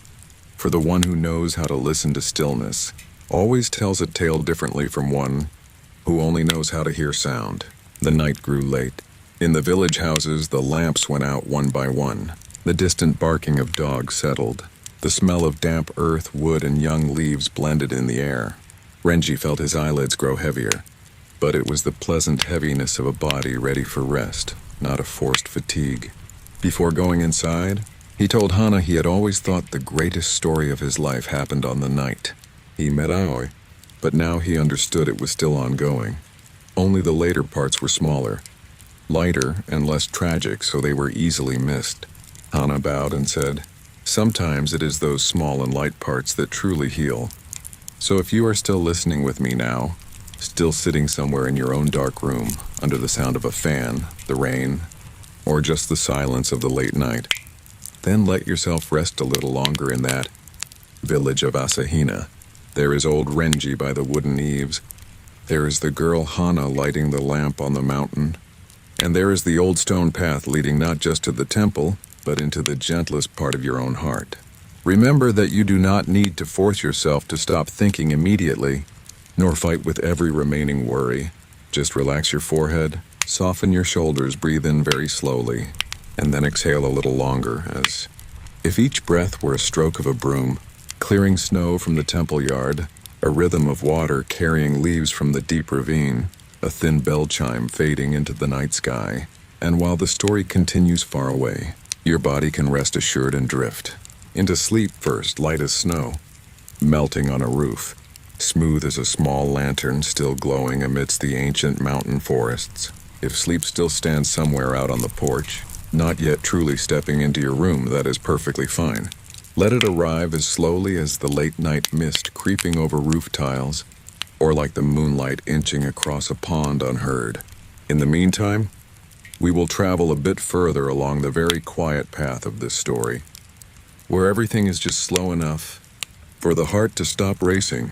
For the one who knows how to listen to stillness always tells a tale differently from one who only knows how to hear sound." The night grew late. In the village houses, the lamps went out one by one. The distant barking of dogs settled. The smell of damp earth, wood, and young leaves blended in the air. Renji felt his eyelids grow heavier, but it was the pleasant heaviness of a body ready for rest, not a forced fatigue. Before going inside, he told Hana he had always thought the greatest story of his life happened on the night he met Aoi, but now he understood it was still ongoing. Only the later parts were smaller, lighter, and less tragic, so they were easily missed. Hana bowed and said, "Sometimes it is those small and light parts that truly heal. So if you are still listening with me now, still sitting somewhere in your own dark room, under the sound of a fan, the rain, or just the silence of the late night, then let yourself rest a little longer in that village of Asahina. There is old Renji by the wooden eaves. There is the girl Hana lighting the lamp on the mountain. And there is the old stone path leading not just to the temple, but into the gentlest part of your own heart. Remember that you do not need to force yourself to stop thinking immediately, nor fight with every remaining worry. Just relax your forehead, soften your shoulders, breathe in very slowly, and then exhale a little longer, as if each breath were a stroke of a broom, clearing snow from the temple yard, a rhythm of water carrying leaves from the deep ravine, a thin bell chime fading into the night sky. And while the story continues far away, your body can rest assured and drift, into sleep first, light as snow, melting on a roof, smooth as a small lantern still glowing amidst the ancient mountain forests. If sleep still stands somewhere out on the porch, not yet truly stepping into your room, that is perfectly fine. Let it arrive as slowly as the late night mist creeping over roof tiles, or like the moonlight inching across a pond unheard. In the meantime, we will travel a bit further along the very quiet path of this story, where everything is just slow enough for the heart to stop racing,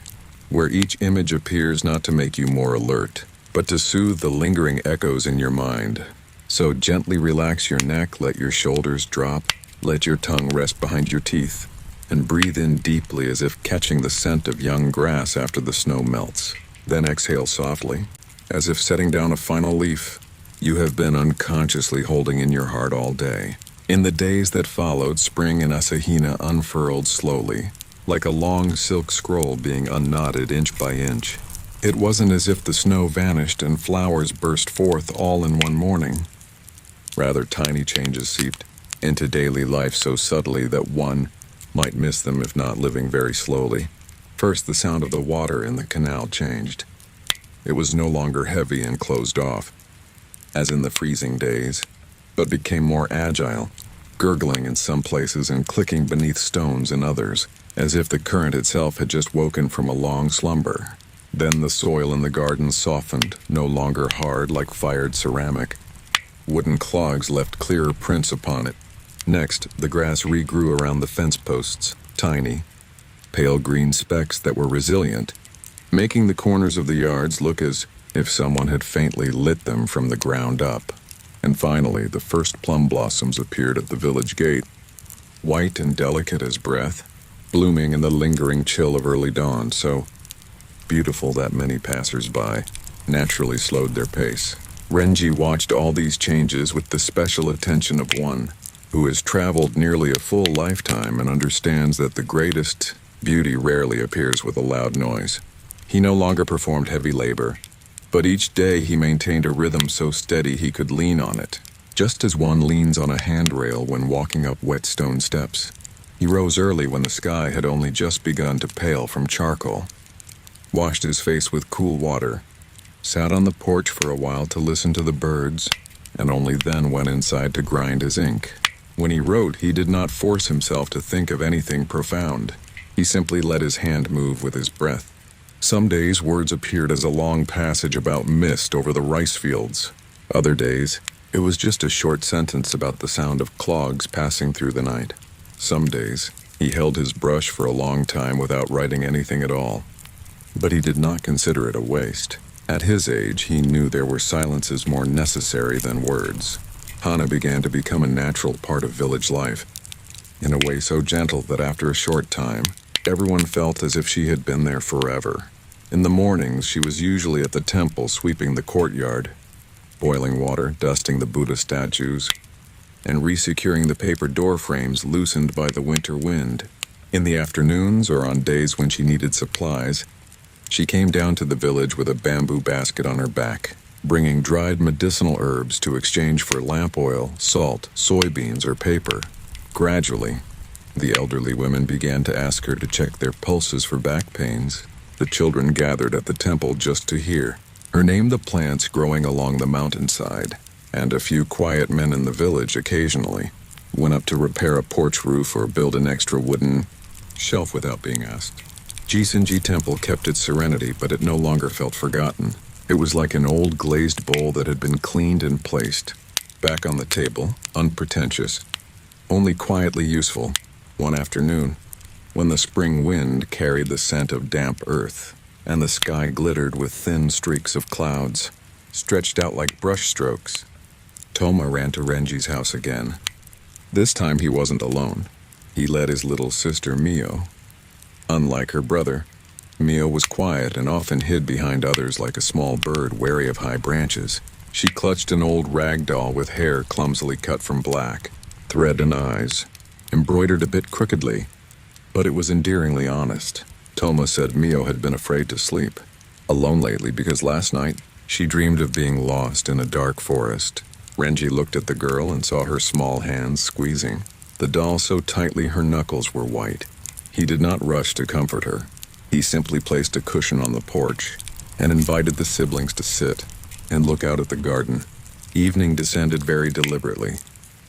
where each image appears not to make you more alert, but to soothe the lingering echoes in your mind. So gently relax your neck, let your shoulders drop, let your tongue rest behind your teeth, and breathe in deeply as if catching the scent of young grass after the snow melts. Then exhale softly, as if setting down a final leaf you have been unconsciously holding in your heart all day. In the days that followed, spring in Asahina unfurled slowly, like a long silk scroll being unknotted inch by inch. It wasn't as if the snow vanished and flowers burst forth all in one morning. Rather, tiny changes seeped into daily life so subtly that one might miss them if not living very slowly. First, the sound of the water in the canal changed. It was no longer heavy and closed off, as in the freezing days, but became more agile, gurgling in some places and clicking beneath stones in others, as if the current itself had just woken from a long slumber. Then the soil in the garden softened, no longer hard like fired ceramic. Wooden clogs left clearer prints upon it. Next, the grass regrew around the fence posts, tiny, pale green specks that were resilient, making the corners of the yards look as if someone had faintly lit them from the ground up. And finally, the first plum blossoms appeared at the village gate, white and delicate as breath, blooming in the lingering chill of early dawn, so beautiful that many passers-by naturally slowed their pace. Renji watched all these changes with the special attention of one who has traveled nearly a full lifetime and understands that the greatest beauty rarely appears with a loud noise. He no longer performed heavy labor, but each day he maintained a rhythm so steady he could lean on it, just as one leans on a handrail when walking up wet stone steps. He rose early when the sky had only just begun to pale from charcoal, washed his face with cool water, sat on the porch for a while to listen to the birds, and only then went inside to grind his ink. When he wrote, he did not force himself to think of anything profound. He simply let his hand move with his breath. Some days words appeared as a long passage about mist over the rice fields. Other days, it was just a short sentence about the sound of clogs passing through the night. Some days, he held his brush for a long time without writing anything at all. But he did not consider it a waste. At his age, he knew there were silences more necessary than words. Hana began to become a natural part of village life, in a way so gentle that after a short time, everyone felt as if she had been there forever. In the mornings, she was usually at the temple sweeping the courtyard, boiling water, dusting the Buddha statues, and resecuring the paper door frames loosened by the winter wind. In the afternoons, or on days when she needed supplies, she came down to the village with a bamboo basket on her back, bringing dried medicinal herbs to exchange for lamp oil, salt, soybeans, or paper. Gradually, the elderly women began to ask her to check their pulses for back pains. The children gathered at the temple just to hear her name the plants growing along the mountainside, and a few quiet men in the village occasionally went up to repair a porch roof or build an extra wooden shelf without being asked. Jisenji Temple kept its serenity, but it no longer felt forgotten. It was like an old glazed bowl that had been cleaned and placed back on the table, unpretentious, only quietly useful. One afternoon, when the spring wind carried the scent of damp earth, and the sky glittered with thin streaks of clouds, stretched out like brush strokes, Toma ran to Renji's house again. This time he wasn't alone. He led his little sister Mio. Unlike her brother, Mio was quiet and often hid behind others like a small bird wary of high branches. She clutched an old rag doll with hair clumsily cut from black, thread and eyes, embroidered a bit crookedly, but it was endearingly honest. Toma said Mio had been afraid to sleep, alone lately because last night she dreamed of being lost in a dark forest. Renji looked at the girl and saw her small hands squeezing the doll so tightly her knuckles were white. He did not rush to comfort her. He simply placed a cushion on the porch and invited the siblings to sit and look out at the garden. Evening descended very deliberately.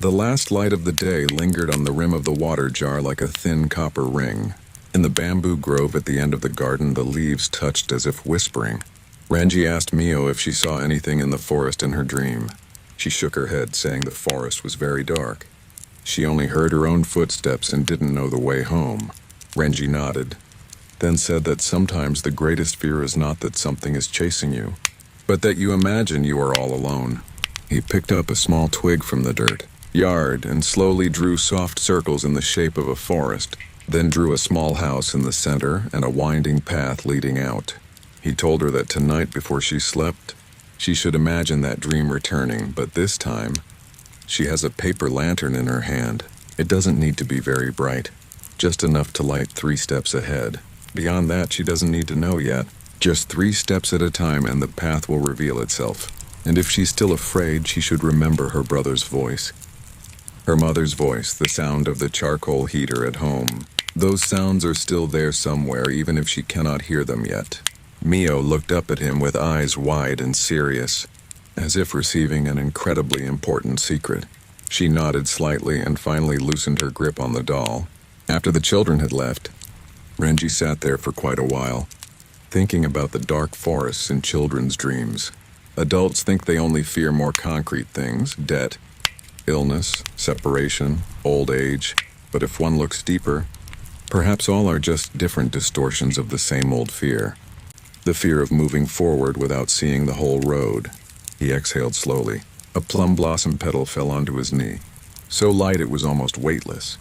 The last light of the day lingered on the rim of the water jar like a thin copper ring. In the bamboo grove at the end of the garden, the leaves touched as if whispering. Renji asked Mio if she saw anything in the forest in her dream. She shook her head, saying the forest was very dark. She only heard her own footsteps and didn't know the way home. Renji nodded, then said that sometimes the greatest fear is not that something is chasing you, but that you imagine you are all alone. He picked up a small twig from the dirt yard and slowly drew soft circles in the shape of a forest, then drew a small house in the center and a winding path leading out. He told her that tonight before she slept, she should imagine that dream returning, but this time, she has a paper lantern in her hand. It doesn't need to be very bright, just enough to light 3 steps ahead. Beyond that, she doesn't need to know yet. Just 3 steps at a time and the path will reveal itself. And if she's still afraid, she should remember her brother's voice. Her mother's voice, the sound of the charcoal heater at home. Those sounds are still there somewhere, even if she cannot hear them yet. Mio looked up at him with eyes wide and serious, as if receiving an incredibly important secret. She nodded slightly and finally loosened her grip on the doll. After the children had left, Renji sat there for quite a while, thinking about the dark forests in children's dreams. Adults think they only fear more concrete things, debt, illness, separation, old age, but if one looks deeper, perhaps all are just different distortions of the same old fear. The fear of moving forward without seeing the whole road. He exhaled slowly. A plum blossom petal fell onto his knee, so light it was almost weightless.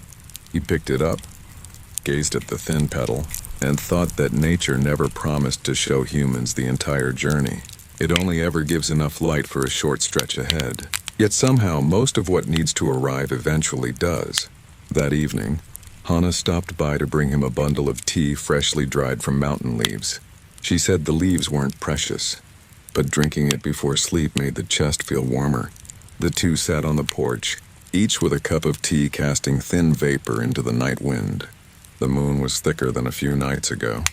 He picked it up, gazed at the thin petal, and thought that nature never promised to show humans the entire journey. It only ever gives enough light for a short stretch ahead. Yet somehow most of what needs to arrive eventually does. That evening, Hana stopped by to bring him a bundle of tea freshly dried from mountain leaves. She said the leaves weren't precious, but drinking it before sleep made the chest feel warmer. The two sat on the porch, each with a cup of tea casting thin vapor into the night wind. The moon was thicker than a few nights ago.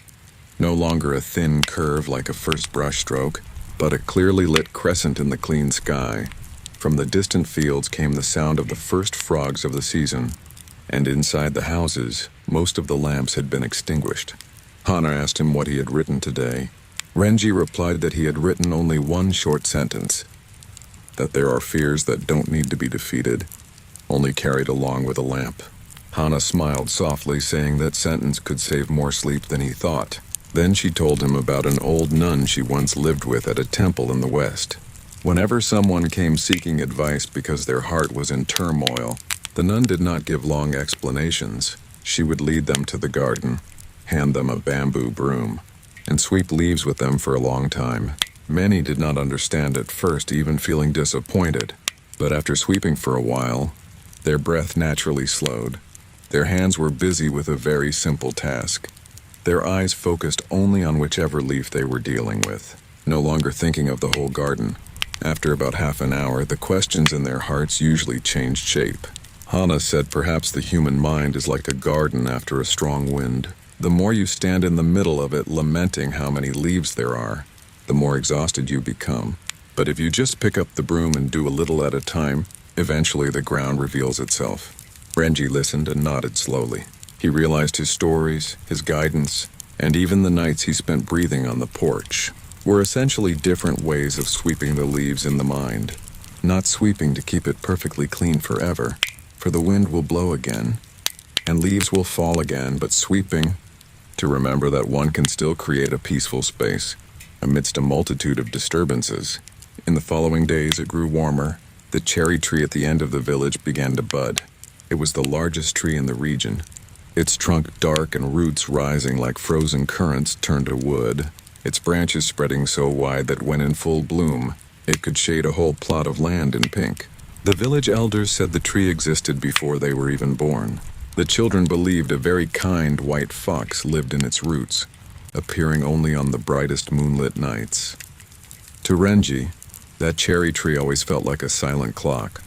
No longer a thin curve like a first brushstroke, but a clearly lit crescent in the clean sky. From the distant fields came the sound of the first frogs of the season, and inside the houses, most of the lamps had been extinguished. Hana asked him what he had written today. Renji replied that he had written only one short sentence, that there are fears that don't need to be defeated, only carried along with a lamp. Hana smiled softly, saying that sentence could save more sleep than he thought. Then she told him about an old nun she once lived with at a temple in the West. Whenever someone came seeking advice because their heart was in turmoil, the nun did not give long explanations. She would lead them to the garden, hand them a bamboo broom, and sweep leaves with them for a long time. Many did not understand at first, even feeling disappointed. But after sweeping for a while, their breath naturally slowed. Their hands were busy with a very simple task. Their eyes focused only on whichever leaf they were dealing with, no longer thinking of the whole garden. After about half an hour, the questions in their hearts usually changed shape. Hana said perhaps the human mind is like a garden after a strong wind. The more you stand in the middle of it lamenting how many leaves there are, the more exhausted you become. But if you just pick up the broom and do a little at a time, eventually the ground reveals itself. Renji listened and nodded slowly. He realized his stories, his guidance, and even the nights he spent breathing on the porch were essentially different ways of sweeping the leaves in the mind. Not sweeping to keep it perfectly clean forever, for the wind will blow again, and leaves will fall again, but sweeping to remember that one can still create a peaceful space amidst a multitude of disturbances. In the following days it grew warmer. The cherry tree at the end of the village began to bud. It was the largest tree in the region. Its trunk dark and roots rising like frozen currents turned to wood, its branches spreading so wide that when in full bloom, it could shade a whole plot of land in pink. The village elders said the tree existed before they were even born. The children believed a very kind white fox lived in its roots, appearing only on the brightest moonlit nights. To Renji, that cherry tree always felt like a silent clock,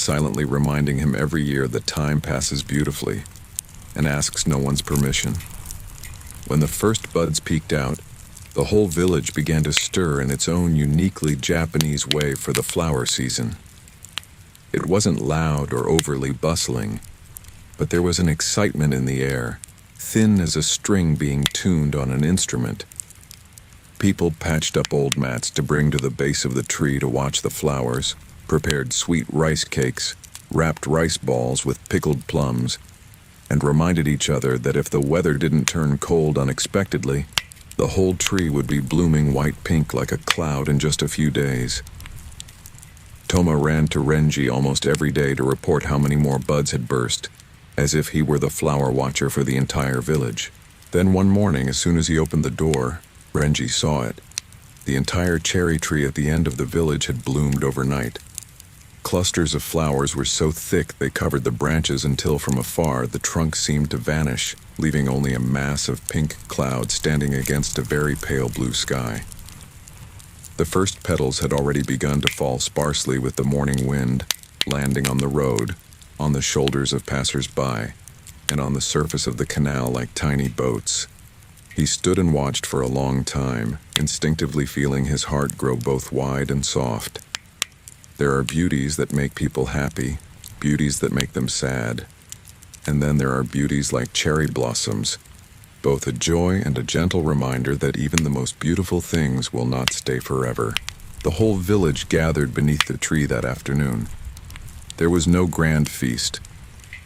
silently reminding him every year that time passes beautifully and asks no one's permission. When the first buds peeked out, the whole village began to stir in its own uniquely Japanese way for the flower season. It wasn't loud or overly bustling, but there was an excitement in the air, thin as a string being tuned on an instrument. People patched up old mats to bring to the base of the tree to watch the flowers, prepared sweet rice cakes, wrapped rice balls with pickled plums, and reminded each other that if the weather didn't turn cold unexpectedly, the whole tree would be blooming white-pink like a cloud in just a few days. Toma ran to Renji almost every day to report how many more buds had burst, as if he were the flower watcher for the entire village. Then one morning, as soon as he opened the door, Renji saw it. The entire cherry tree at the end of the village had bloomed overnight. Clusters of flowers were so thick they covered the branches until from afar the trunk seemed to vanish, leaving only a mass of pink cloud standing against a very pale blue sky. The first petals had already begun to fall sparsely with the morning wind, landing on the road, on the shoulders of passers-by, and on the surface of the canal like tiny boats. He stood and watched for a long time, instinctively feeling his heart grow both wide and soft. There are beauties that make people happy, beauties that make them sad, and then there are beauties like cherry blossoms, both a joy and a gentle reminder that even the most beautiful things will not stay forever. The whole village gathered beneath the tree that afternoon. There was no grand feast,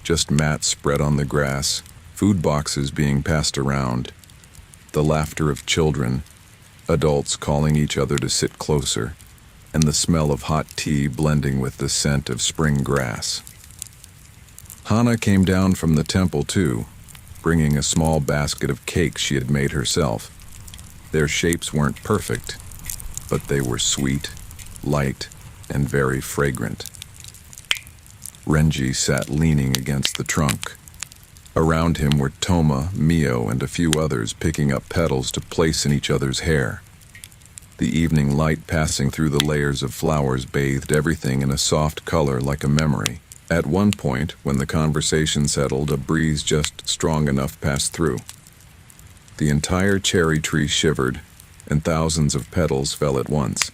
just mats spread on the grass, food boxes being passed around, the laughter of children, adults calling each other to sit closer, and the smell of hot tea blending with the scent of spring grass. Hana came down from the temple too, bringing a small basket of cakes she had made herself. Their shapes weren't perfect, but they were sweet, light, and very fragrant. Renji sat leaning against the trunk. Around him were Toma, Mio, and a few others picking up petals to place in each other's hair. The evening light passing through the layers of flowers bathed everything in a soft color like a memory. At one point, when the conversation settled, a breeze just strong enough passed through. The entire cherry tree shivered, and thousands of petals fell at once.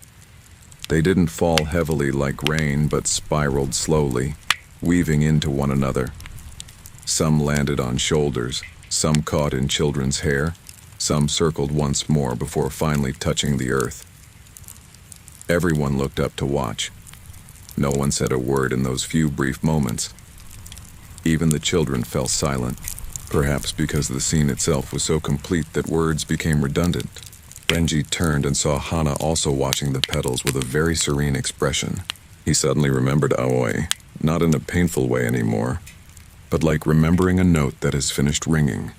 They didn't fall heavily like rain, but spiraled slowly, weaving into one another. Some landed on shoulders, some caught in children's hair, some circled once more before finally touching the earth. Everyone looked up to watch. No one said a word in those few brief moments. Even the children fell silent, perhaps because the scene itself was so complete that words became redundant. Renji turned and saw Hana also watching the petals with a very serene expression. He suddenly remembered Aoi, not in a painful way anymore, but like remembering a note that has finished ringing,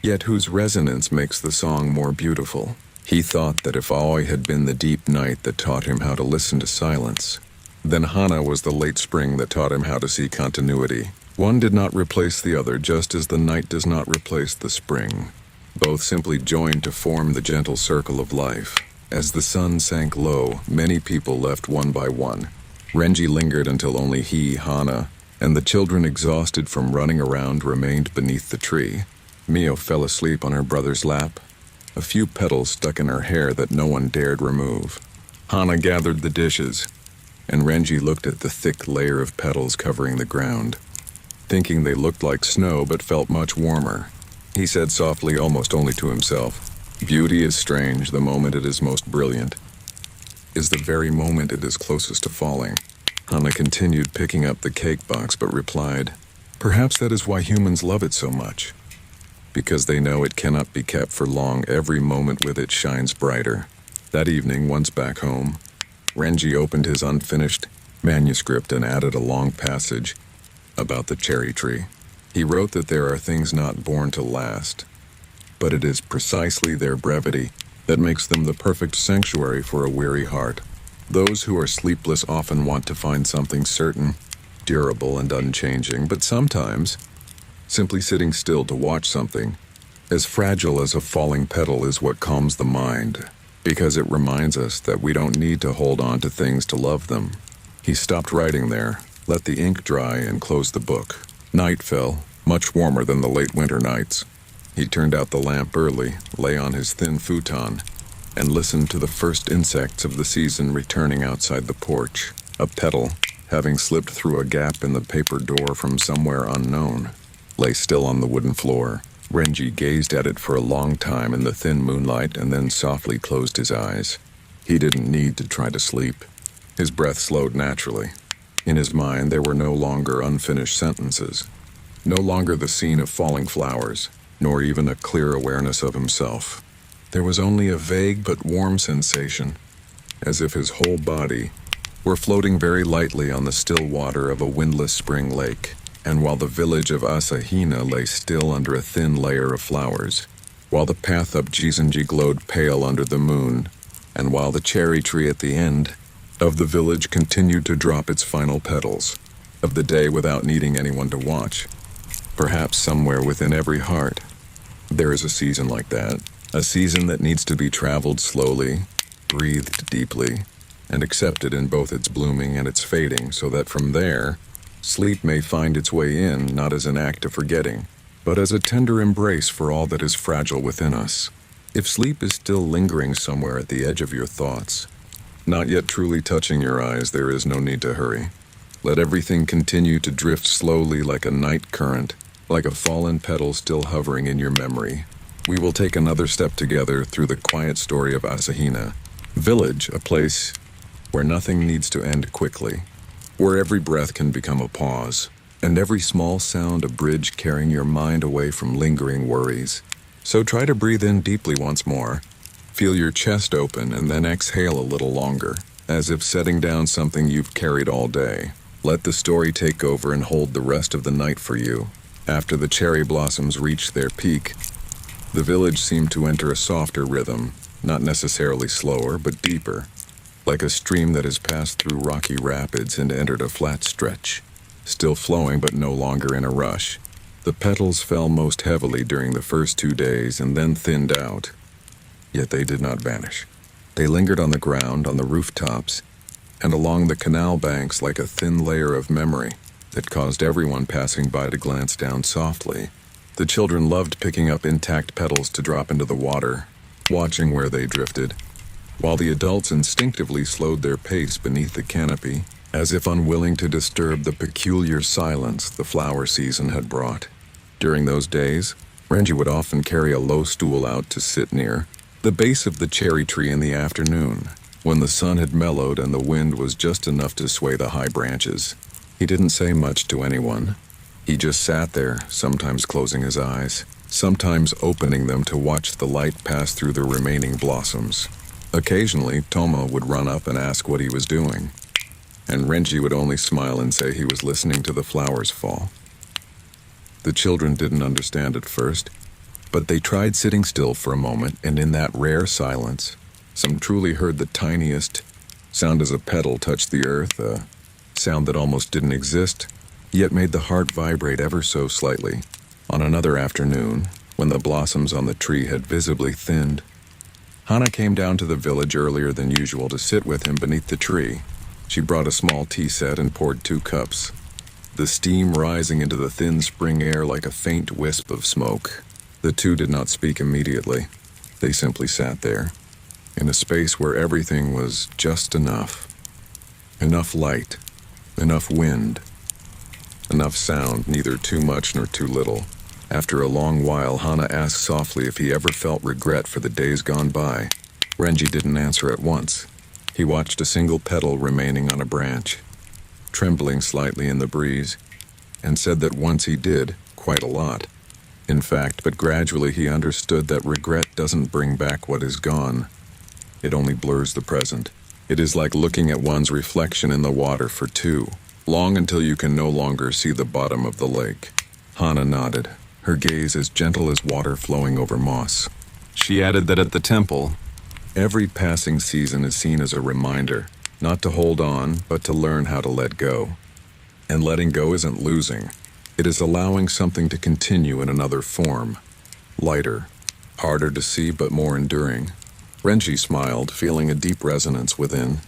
yet whose resonance makes the song more beautiful. He thought that if Aoi had been the deep night that taught him how to listen to silence, then Hana was the late spring that taught him how to see continuity. One did not replace the other, just as the night does not replace the spring. Both simply joined to form the gentle circle of life. As the sun sank low, many people left one by one. Renji lingered until only he, Hana, and the children, exhausted from running around, remained beneath the tree. Mio fell asleep on her brother's lap, a few petals stuck in her hair that no one dared remove. Hana gathered the dishes, and Renji looked at the thick layer of petals covering the ground, thinking they looked like snow but felt much warmer. He said softly, almost only to himself, "Beauty is strange the moment it is most brilliant, is the very moment it is closest to falling." Hana continued picking up the cake box but replied, "Perhaps that is why humans love it so much. Because they know it cannot be kept for long, every moment with it shines brighter." That evening, once back home, Renji opened his unfinished manuscript and added a long passage about the cherry tree. He wrote that there are things not born to last, but it is precisely their brevity that makes them the perfect sanctuary for a weary heart. Those who are sleepless often want to find something certain, durable, and unchanging, but sometimes simply sitting still to watch something as fragile as a falling petal is what calms the mind, because it reminds us that we don't need to hold on to things to love them. He stopped writing there, let the ink dry, and closed the book. Night fell, much warmer than the late winter nights. He turned out the lamp early, lay on his thin futon, and listened to the first insects of the season returning outside the porch. A petal, having slipped through a gap in the paper door from somewhere unknown, lay still on the wooden floor. Renji gazed at it for a long time in the thin moonlight and then softly closed his eyes. He didn't need to try to sleep. His breath slowed naturally. In his mind, there were no longer unfinished sentences, no longer the scene of falling flowers, nor even a clear awareness of himself. There was only a vague but warm sensation, as if his whole body were floating very lightly on the still water of a windless spring lake. And while the village of Asahina lay still under a thin layer of flowers, while the path up Jizenji glowed pale under the moon, and while the cherry tree at the end of the village continued to drop its final petals of the day without needing anyone to watch, perhaps somewhere within every heart, there is a season like that, a season that needs to be traveled slowly, breathed deeply, and accepted in both its blooming and its fading, so that from there, sleep may find its way in, not as an act of forgetting, but as a tender embrace for all that is fragile within us. If sleep is still lingering somewhere at the edge of your thoughts, not yet truly touching your eyes, there is no need to hurry. Let everything continue to drift slowly like a night current, like a fallen petal still hovering in your memory. We will take another step together through the quiet story of Asahina Village, a place where nothing needs to end quickly, where every breath can become a pause, and every small sound a bridge carrying your mind away from lingering worries. So try to breathe in deeply once more. Feel your chest open and then exhale a little longer, as if setting down something you've carried all day. Let the story take over and hold the rest of the night for you. After the cherry blossoms reached their peak, the village seemed to enter a softer rhythm, not necessarily slower, but deeper, like a stream that has passed through rocky rapids and entered a flat stretch, still flowing but no longer in a rush. The petals fell most heavily during the first 2 days and then thinned out, yet they did not vanish. They lingered on the ground, on the rooftops, and along the canal banks like a thin layer of memory that caused everyone passing by to glance down softly. The children loved picking up intact petals to drop into the water, watching where they drifted, while the adults instinctively slowed their pace beneath the canopy, as if unwilling to disturb the peculiar silence the flower season had brought. During those days, Renji would often carry a low stool out to sit near the base of the cherry tree in the afternoon, when the sun had mellowed and the wind was just enough to sway the high branches. He didn't say much to anyone. He just sat there, sometimes closing his eyes, sometimes opening them to watch the light pass through the remaining blossoms. Occasionally, Toma would run up and ask what he was doing, and Renji would only smile and say he was listening to the flowers fall. The children didn't understand at first, but they tried sitting still for a moment, and in that rare silence, some truly heard the tiniest sound as a petal touched the earth, a sound that almost didn't exist, yet made the heart vibrate ever so slightly. On another afternoon, when the blossoms on the tree had visibly thinned, Hana came down to the village earlier than usual to sit with him beneath the tree. She brought a small tea set and poured 2 cups, the steam rising into the thin spring air like a faint wisp of smoke. The two did not speak immediately. They simply sat there, in a space where everything was just enough. Enough light, enough wind, enough sound, neither too much nor too little. After a long while, Hana asked softly if he ever felt regret for the days gone by. Renji didn't answer at once. He watched a single petal remaining on a branch, trembling slightly in the breeze, and said that once he did, quite a lot. In fact, but gradually he understood that regret doesn't bring back what is gone. It only blurs the present. It is like looking at one's reflection in the water for too long until you can no longer see the bottom of the lake. Hana nodded, her gaze as gentle as water flowing over moss. She added that at the temple, every passing season is seen as a reminder, not to hold on, but to learn how to let go. And letting go isn't losing. It is allowing something to continue in another form. Lighter, harder to see but more enduring. Renji smiled, feeling a deep resonance within.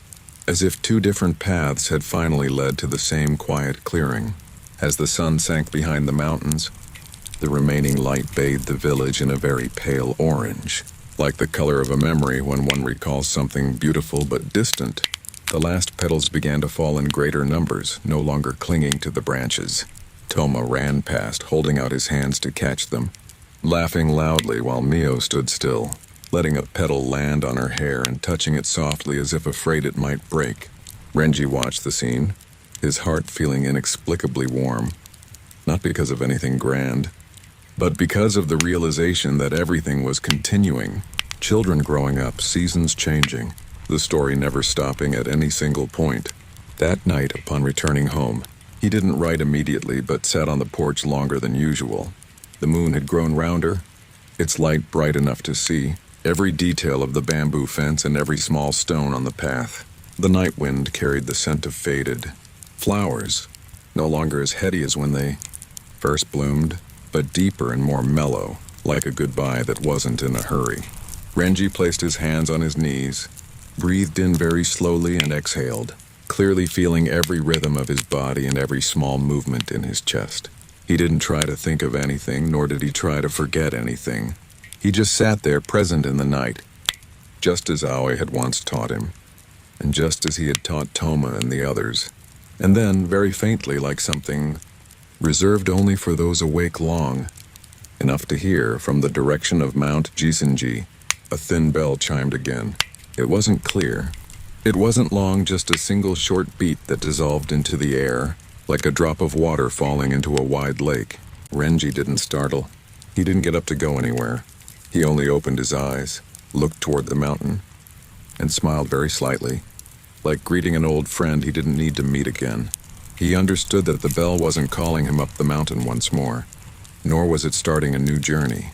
as if two different paths had finally led to the same quiet clearing. As the sun sank behind the mountains, the remaining light bathed the village in a very pale orange, like the color of a memory when one recalls something beautiful but distant. The last petals began to fall in greater numbers, no longer clinging to the branches. Toma ran past, holding out his hands to catch them, laughing loudly while Mio stood still, letting a petal land on her hair and touching it softly as if afraid it might break. Renji watched the scene, his heart feeling inexplicably warm, not because of anything grand, but because of the realization that everything was continuing. Children growing up, seasons changing, the story never stopping at any single point. That night, upon returning home, he didn't write immediately but sat on the porch longer than usual. The moon had grown rounder, its light bright enough to see every detail of the bamboo fence and every small stone on the path. The night wind carried the scent of faded flowers, no longer as heady as when they first bloomed, but deeper and more mellow, like a goodbye that wasn't in a hurry. Renji placed his hands on his knees, breathed in very slowly and exhaled, clearly feeling every rhythm of his body and every small movement in his chest. He didn't try to think of anything, nor did he try to forget anything. He just sat there, present in the night, just as Aoi had once taught him, and just as he had taught Toma and the others. And then, very faintly, like something reserved only for those awake long, enough to hear from the direction of Mount Jisenji, a thin bell chimed again. It wasn't clear. It wasn't long, just a single short beat that dissolved into the air, like a drop of water falling into a wide lake. Renji didn't startle. He didn't get up to go anywhere. He only opened his eyes, looked toward the mountain, and smiled very slightly, like greeting an old friend he didn't need to meet again. He understood that the bell wasn't calling him up the mountain once more, nor was it starting a new journey.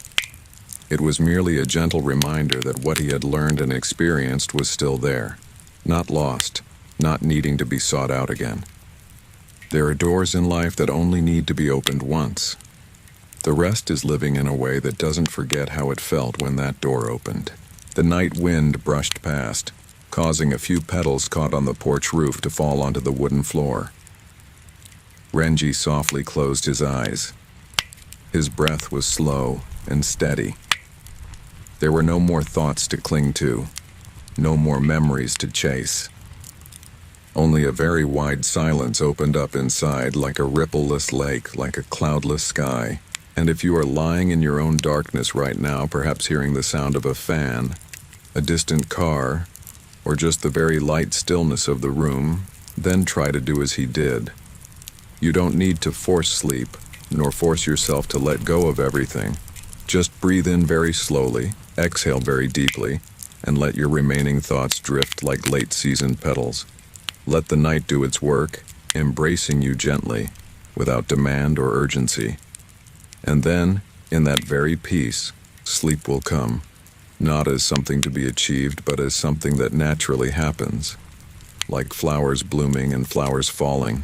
It was merely a gentle reminder that what he had learned and experienced was still there, not lost, not needing to be sought out again. There are doors in life that only need to be opened once. The rest is living in a way that doesn't forget how it felt when that door opened. The night wind brushed past, causing a few petals caught on the porch roof to fall onto the wooden floor. Renji softly closed his eyes. His breath was slow and steady. There were no more thoughts to cling to, no more memories to chase. Only a very wide silence opened up inside, like a rippleless lake, like a cloudless sky. And if you are lying in your own darkness right now, perhaps hearing the sound of a fan, a distant car, or just the very light stillness of the room, then try to do as he did. You don't need to force sleep, nor force yourself to let go of everything. Just breathe in very slowly, exhale very deeply, and let your remaining thoughts drift like late-season petals. Let the night do its work, embracing you gently, without demand or urgency. And then, in that very peace, sleep will come, not as something to be achieved, but as something that naturally happens, like flowers blooming and flowers falling,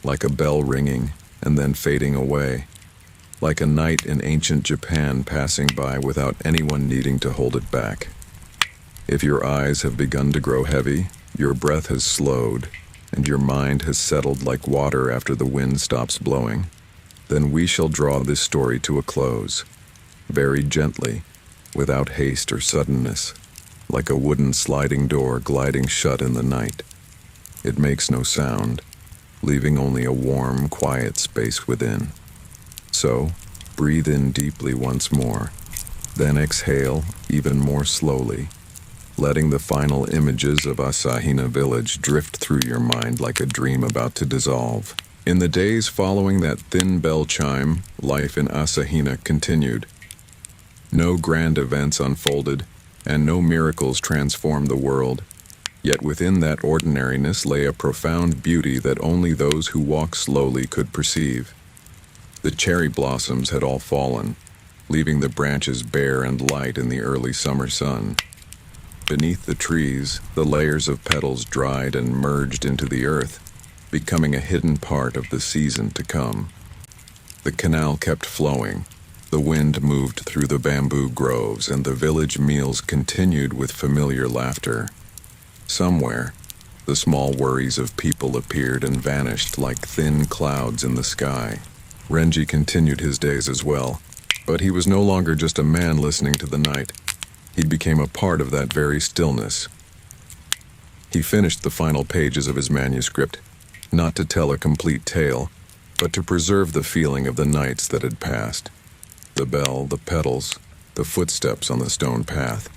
like a bell ringing and then fading away, like a night in ancient Japan passing by without anyone needing to hold it back. If your eyes have begun to grow heavy, your breath has slowed, and your mind has settled like water after the wind stops blowing, then we shall draw this story to a close, very gently, without haste or suddenness, like a wooden sliding door gliding shut in the night. It makes no sound, leaving only a warm, quiet space within. So, breathe in deeply once more, then exhale even more slowly, letting the final images of Asahina village drift through your mind like a dream about to dissolve. In the days following that thin bell chime, life in Asahina continued. No grand events unfolded, and no miracles transformed the world. Yet within that ordinariness lay a profound beauty that only those who walk slowly could perceive. The cherry blossoms had all fallen, leaving the branches bare and light in the early summer sun. Beneath the trees, the layers of petals dried and merged into the earth, becoming a hidden part of the season to come. The canal kept flowing, the wind moved through the bamboo groves, and the village meals continued with familiar laughter. Somewhere, the The small worries of people appeared and vanished like thin clouds in the sky. Renji continued his days as well, but he was no longer just a man listening to the night. He became a part of that very stillness. He finished the final pages of his manuscript, not to tell a complete tale, but to preserve the feeling of the nights that had passed. The bell, the petals, the footsteps on the stone path.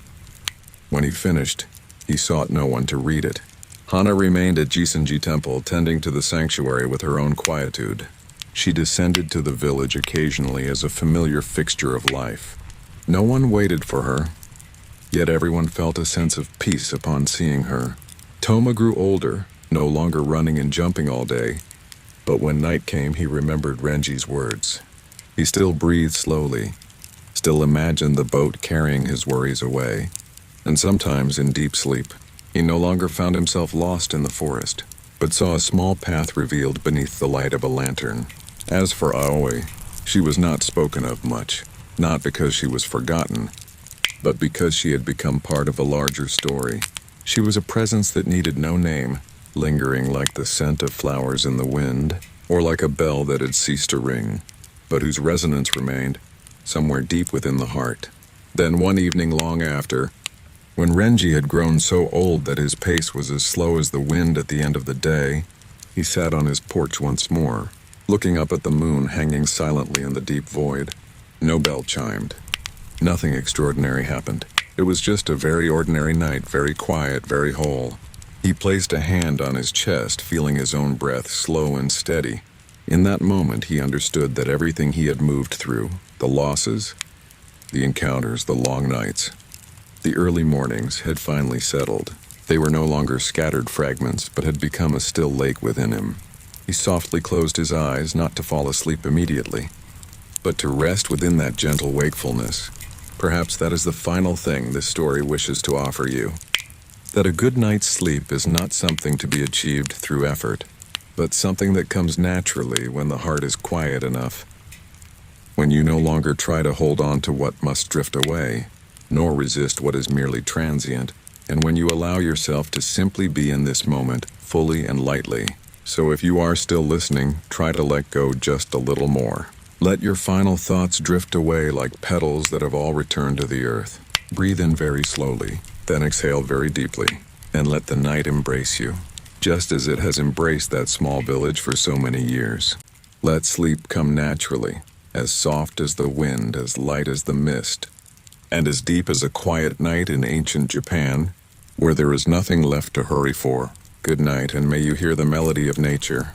When he finished, he sought no one to read it. Hana remained at Jisenji Temple, tending to the sanctuary with her own quietude. She descended to the village occasionally as a familiar fixture of life. No one waited for her, yet everyone felt a sense of peace upon seeing her. Toma grew older, no longer running and jumping all day, but when night came he remembered Renji's words. He still breathed slowly, still imagined the boat carrying his worries away, and sometimes in deep sleep, he no longer found himself lost in the forest, but saw a small path revealed beneath the light of a lantern. As for Aoi, she was not spoken of much, not because she was forgotten, but because she had become part of a larger story. She was a presence that needed no name, lingering like the scent of flowers in the wind, or like a bell that had ceased to ring, but whose resonance remained somewhere deep within the heart. Then one evening long after, when Renji had grown so old that his pace was as slow as the wind at the end of the day, he sat on his porch once more, looking up at the moon hanging silently in the deep void. No bell chimed. Nothing extraordinary happened. It was just a very ordinary night, very quiet, very whole. He placed a hand on his chest, feeling his own breath slow and steady. In that moment, he understood that everything he had moved through, the losses, the encounters, the long nights, the early mornings, had finally settled. They were no longer scattered fragments, but had become a still lake within him. He softly closed his eyes, not to fall asleep immediately, but to rest within that gentle wakefulness. Perhaps that is the final thing this story wishes to offer you. That a good night's sleep is not something to be achieved through effort, but something that comes naturally when the heart is quiet enough. When you no longer try to hold on to what must drift away, nor resist what is merely transient, and when you allow yourself to simply be in this moment, fully and lightly. So if you are still listening, try to let go just a little more. Let your final thoughts drift away like petals that have all returned to the earth. Breathe in very slowly, then exhale very deeply, and let the night embrace you, just as it has embraced that small village for so many years. Let sleep come naturally, as soft as the wind, as light as the mist, and as deep as a quiet night in ancient Japan, where there is nothing left to hurry for. Good night, and may you hear the melody of nature.